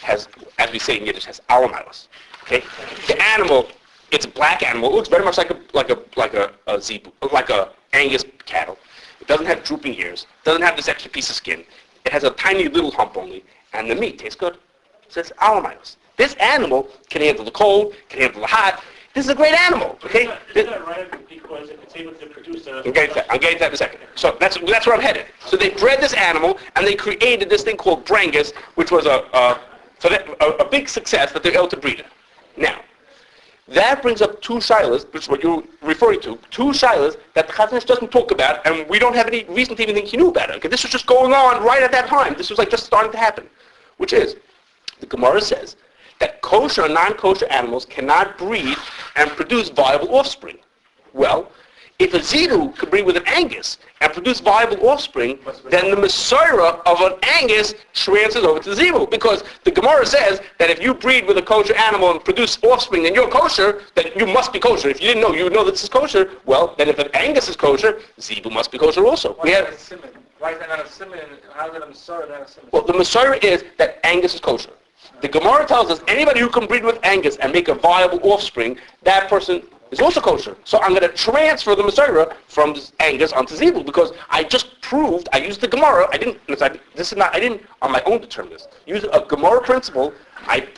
S1: has, as we say in Yiddish, has alamilas. Okay, the animal, it's a black animal. It looks very much like a zebu, like a Angus cattle. It doesn't have drooping ears. Doesn't have this extra piece of skin. It has a tiny little hump only, and the meat tastes good. So it's alamilas. This animal can handle the cold, can handle the hot. This is a great animal. Okay.
S3: Is that right? Because if it's able to produce a...
S1: I'm getting to that in a second. So that's where I'm headed. So they bred this animal, and they created this thing called brangus, which was a big success that they're able to breed it. Now, that brings up two shilas, which is what you're referring to, two shilas that the Chazon Ish doesn't talk about, and we don't have any reason to even think he knew about it. Okay, this was just going on right at that time. This was like just starting to happen, which is, the Gemara says that kosher and non-kosher animals cannot breed and produce viable offspring. Well, if a Zebu could breed with an Angus and produce viable offspring, then the Messiah of an Angus transfers over to the Zebu. Because the Gemara says that if you breed with a kosher animal and produce offspring and you're kosher, then you must be kosher. If you didn't know, you would know that this is kosher. Well, then if an Angus is kosher, Zebu must be kosher also.
S4: Why is that not a simon? How is it a Messiah, not a simon?
S1: Well, the Messiah is that Angus is kosher. The Gemara tells us anybody who can breed with Angus and make a viable offspring, that person is also kosher. So I'm going to transfer the Messiah from Angus onto Zebu because I just proved, I used the Gemara, I didn't on my own determine this. Using a Gemara principle, I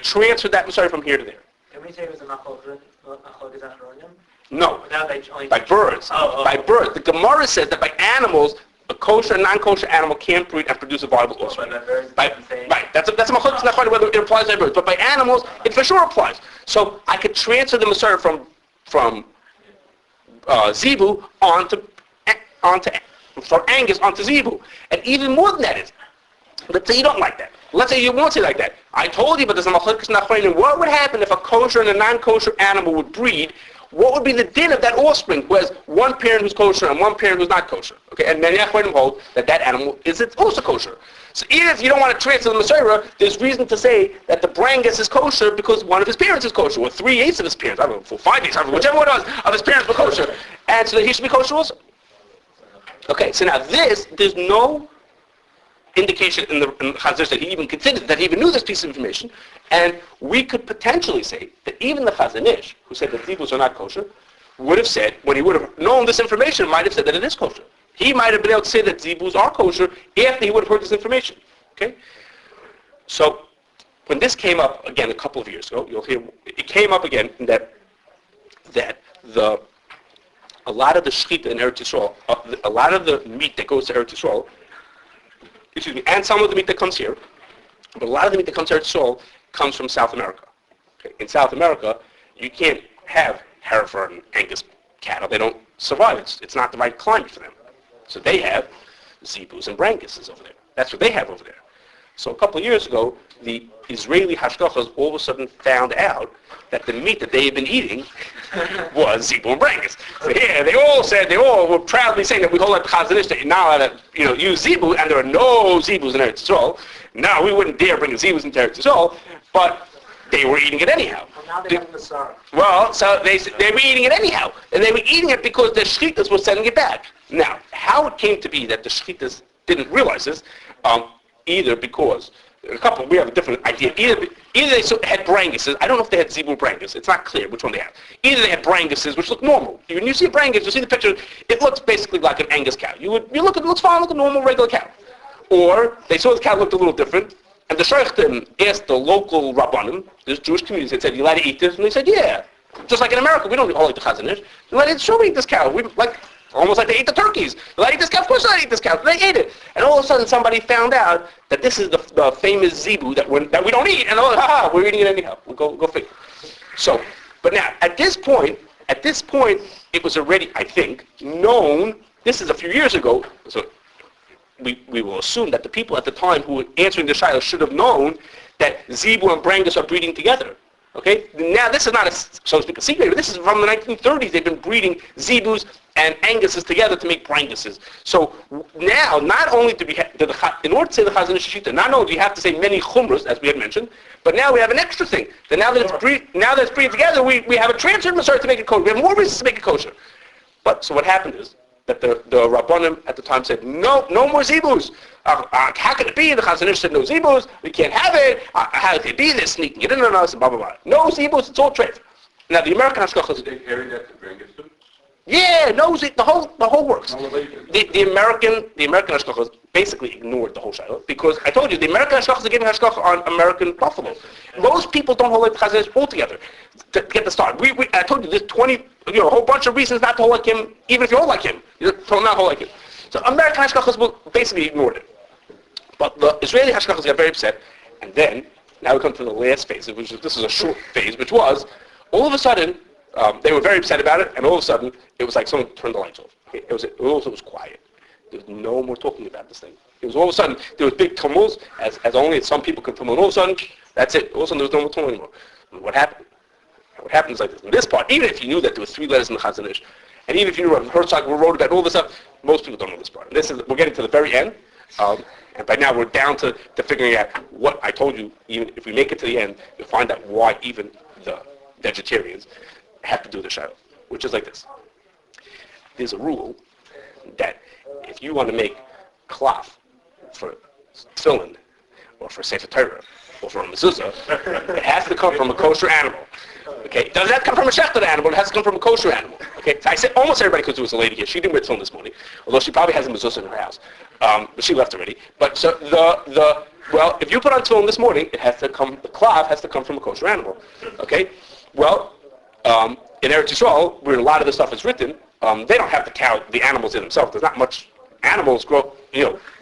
S1: transferred that Messiah from here to there.
S8: Can we say it was a machlokas achronyim?
S1: No,
S8: Now they only
S1: by birds. By birds. The Gemara says that by animals, a kosher and non-kosher animal can't breed and produce a viable offspring. Right. That's a machlokas not quite whether it applies by birds, but by animals, it for sure applies. So I could transfer the Messiah from Zebu onto from Angus onto Zebu, and even more than that is, let's say you don't like that. Let's say you won't say like that. I told you, but there's a machlokas not quite. What would happen if a kosher and a non-kosher animal would breed? What would be the din of that offspring who has one parent who's kosher and one parent who's not kosher? Okay, and many Achronim hold that animal is also kosher. So even if you don't want to transfer the Messiah, there's reason to say that the brangus is kosher because one of his parents is kosher, or 3/8 of his parents, I don't know, 4/5, I don't know, whichever one of his parents were kosher, and so that he should be kosher also. Okay, so now there's no indication in the Chazon Ish that he even considered, that he even knew this piece of information, and we could potentially say that even the Chazon Ish, who said that Zebus are not kosher, would have said, when he would have known this information, might have said that it is kosher. He might have been able to say that Zebus are kosher after he would have heard this information. Okay? So, when this came up again a couple of years ago, you'll hear, it came up again that a lot of the shechita in Eretz Yisrael, a lot of the meat that goes to Eretz Yisrael, and some of the meat that comes here, but a lot of the meat that comes to Eretz Yisrael comes from South America. Okay? In South America, you can't have Hereford and Angus cattle. They don't survive. It's not the right climate for them. So they have Zebus and Branguses over there. That's what they have over there. So a couple of years ago, the Israeli hashgachas all of a sudden found out that the meat that they had been eating was Zebu and Brangus. So here, they all were proudly saying that we hold at the Chazon Ish that you're not allowed to, use Zebu, and there are no Zebus in Eretz Yisrael. Now, we wouldn't dare bring Zebus into Eretz Yisrael, but they were eating it anyhow.
S8: Well, now they have Messiah.
S1: Well, so they were eating it anyhow, and they were eating it because the shchitas were sending it back. Now, how it came to be that the shchitas didn't realize this, either because we have a different idea. Either they had branguses. I don't know if they had Zebu brangus. It's not clear which one they have. Either they had branguses, which look normal. When you see a brangus, you see the picture. It looks basically like an Angus cow. It looks fine, like a normal regular cow. Or they saw the cow looked a little different, and the shaykhim asked the local rabbanim, this Jewish community, they said, "You allowed to eat this?" And they said, "Yeah." Just like in America, we don't all eat the Chazon Ish. You let it show me eat this cow. We almost like they ate the turkeys. You let eat this cow? Of course I eat this cow. They ate it. And all of a sudden somebody found out that this is the famous Zebu that we don't eat. And we're eating it anyhow. We'll go figure. So, but now, at this point, it was already, I think, known, this is a few years ago, so we will assume that the people at the time who were answering the shayla should have known that Zebu and Brangus are breeding together. Okay? Now, this is not so to speak a secret. This is from the 1930s. They've been breeding Zebus and Angus's together to make Branguses. So now, not only do we have, in order to say the Chazon Ish Shita, not only do you have to say many chumras, as we had mentioned, but now we have an extra thing. That now that it's breathed together, we have a transfer Masar to make it kosher. We have more reasons to make it kosher. But so what happened is that the Rabbanim at the time said, no more zebus. How can it be? The Chazon Ish said no zebus. We can't have it. How could it be? They're sneaking it in on us. Blah blah blah. No zebus. It's all transfer. Now the American hashgachas.
S6: Did they carry that to Brangus too?
S1: Yeah, no, the whole works.
S6: No relation.
S1: The American hashgachas basically ignored the whole shiloh because I told you the American hashgachas are giving hashgacha on American buffalo. Most people don't hold like the Chazon Ish altogether. To get the start, I told you there's 20, a whole bunch of reasons not to hold like him, even if you hold like him, you're told not to hold like him. So American hashgachas basically ignored it, but the Israeli hashgachas got very upset, and then now we come to the last phase, this is a short phase, which was all of a sudden. They were very upset about it, and all of a sudden, it was like someone turned the lights off. It was quiet. There was no more talking about this thing. It was all of a sudden, there was big tumults, as only some people could tumult. All of a sudden, that's it. All of a sudden, there was no more tumult anymore. And what happened? What happened is like this. In this part, even if you knew that there were 3 letters in the Chazon Ish, and even if you knew what Herzog wrote about all this stuff, most people don't know this part. And we're getting to the very end, and by now we're down to figuring out what I told you. Even if we make it to the end, you'll find out why even the vegetarians have to do the shiloh, which is like this. There's a rule that if you want to make cloth for tefillin, or for Sefer Torah, or for a mezuzah, it has to come from a kosher animal. Okay, it doesn't have to come from a shechted animal, it has to come from a kosher animal. Okay, so I said almost everybody, because there was a lady here, she didn't wear tefillin this morning, although she probably has a mezuzah in her house, but she left already. But so well, if you put on tefillin this morning, the cloth has to come from a kosher animal. Okay, well, in Eretz Yisrael, where a lot of the stuff is written, they don't have the animals in themselves. There's not much animals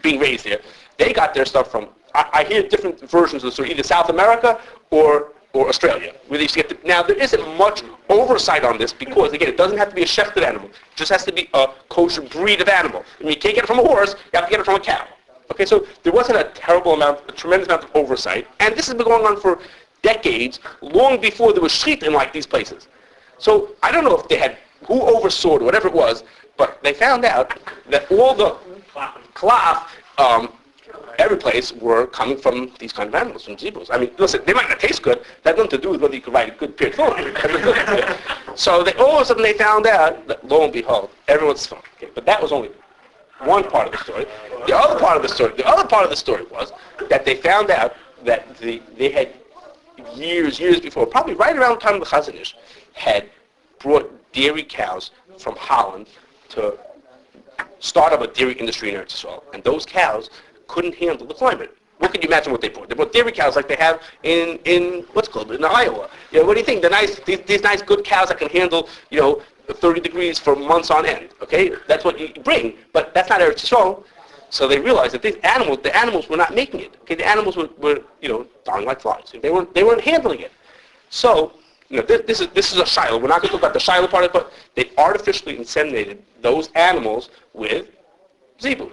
S1: being raised there. They got their stuff from. I hear different versions of the story, either South America or Australia, where they used to get. Now there isn't much oversight on this because again, it doesn't have to be a shechted animal. It just has to be a kosher breed of animal. I mean, you can't get it from a horse. You have to get it from a cow. Okay, so there wasn't a tremendous amount of oversight, and this has been going on for decades, long before there was shechita in like these places. So I don't know if they had who oversaw it or whatever it was, but they found out that all the cloth every place were coming from these kind of animals, from zebras. I mean, listen, they might not taste good. That had nothing to do with whether you could write a good period film. So all of a sudden they found out that, lo and behold, everyone's fine. Okay, but that was only one part of the story. The other part of the story was that they found out that they had years before, probably right around the time of the Chazon Ish, had brought dairy cows from Holland to start up a dairy industry in Eretz Yisrael. And those cows couldn't handle the climate. What can you imagine what they brought? They brought dairy cows like they have in what's called in Iowa. What do you think? These nice good cows that can handle 30 degrees for months on end. Okay, that's what you bring, but that's not Eretz Yisrael. So they realized that the animals were not making it. Okay, the animals were dying like flies. They weren't handling it. So this is a shiloh. We're not going to talk about the shiloh part of it, but they artificially inseminated those animals with zebu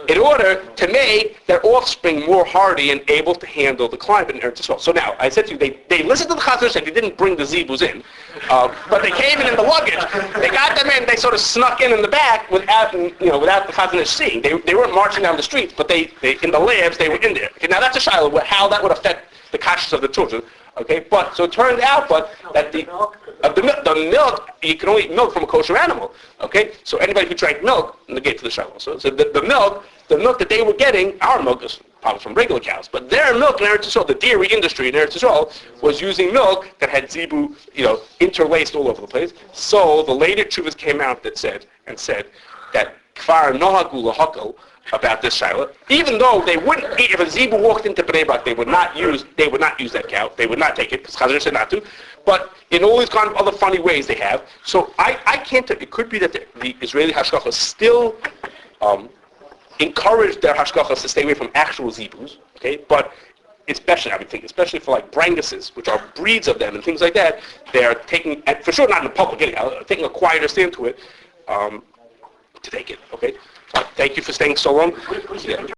S1: in order to make their offspring more hardy and able to handle the climate in Eretz Yisrael. So now, I said to you, they listened to the Chazon Ish and they didn't bring the zebus in, but they came in the luggage. They got them in. They sort of snuck in the back without the Chazon Ish seeing. They weren't marching down the streets, but they in the labs they were in there. Okay, now that's a shiloh. How that would affect the kashrus of the children. Okay, but so it turned out, that the milk, you can only eat milk from a kosher animal. Okay, so anybody who drank milk negate to the shiloh. So the milk that they were getting, our milk is probably from regular cows, but their milk in Eretz Yisrael, the dairy industry in Eretz Yisrael, was using milk that had zebu, interlaced all over the place. So the later tshuvas came out that said that kfar nohagu lahakal, about this shiloh, even though they wouldn't eat, if a zebu walked into Bnei Brak, they would not use that cow. They would not take it because Chazon Ish said not to. But in all these kind of other funny ways they have. So I can't tell. It could be that the Israeli hashgachas still encourage their hashgachas to stay away from actual zebus. Okay, but especially I would think, especially for like branguses, which are breeds of them and things like that, they are taking, and for sure not in the public, taking a quieter stand to it to take it. Okay. Thank you for staying so long.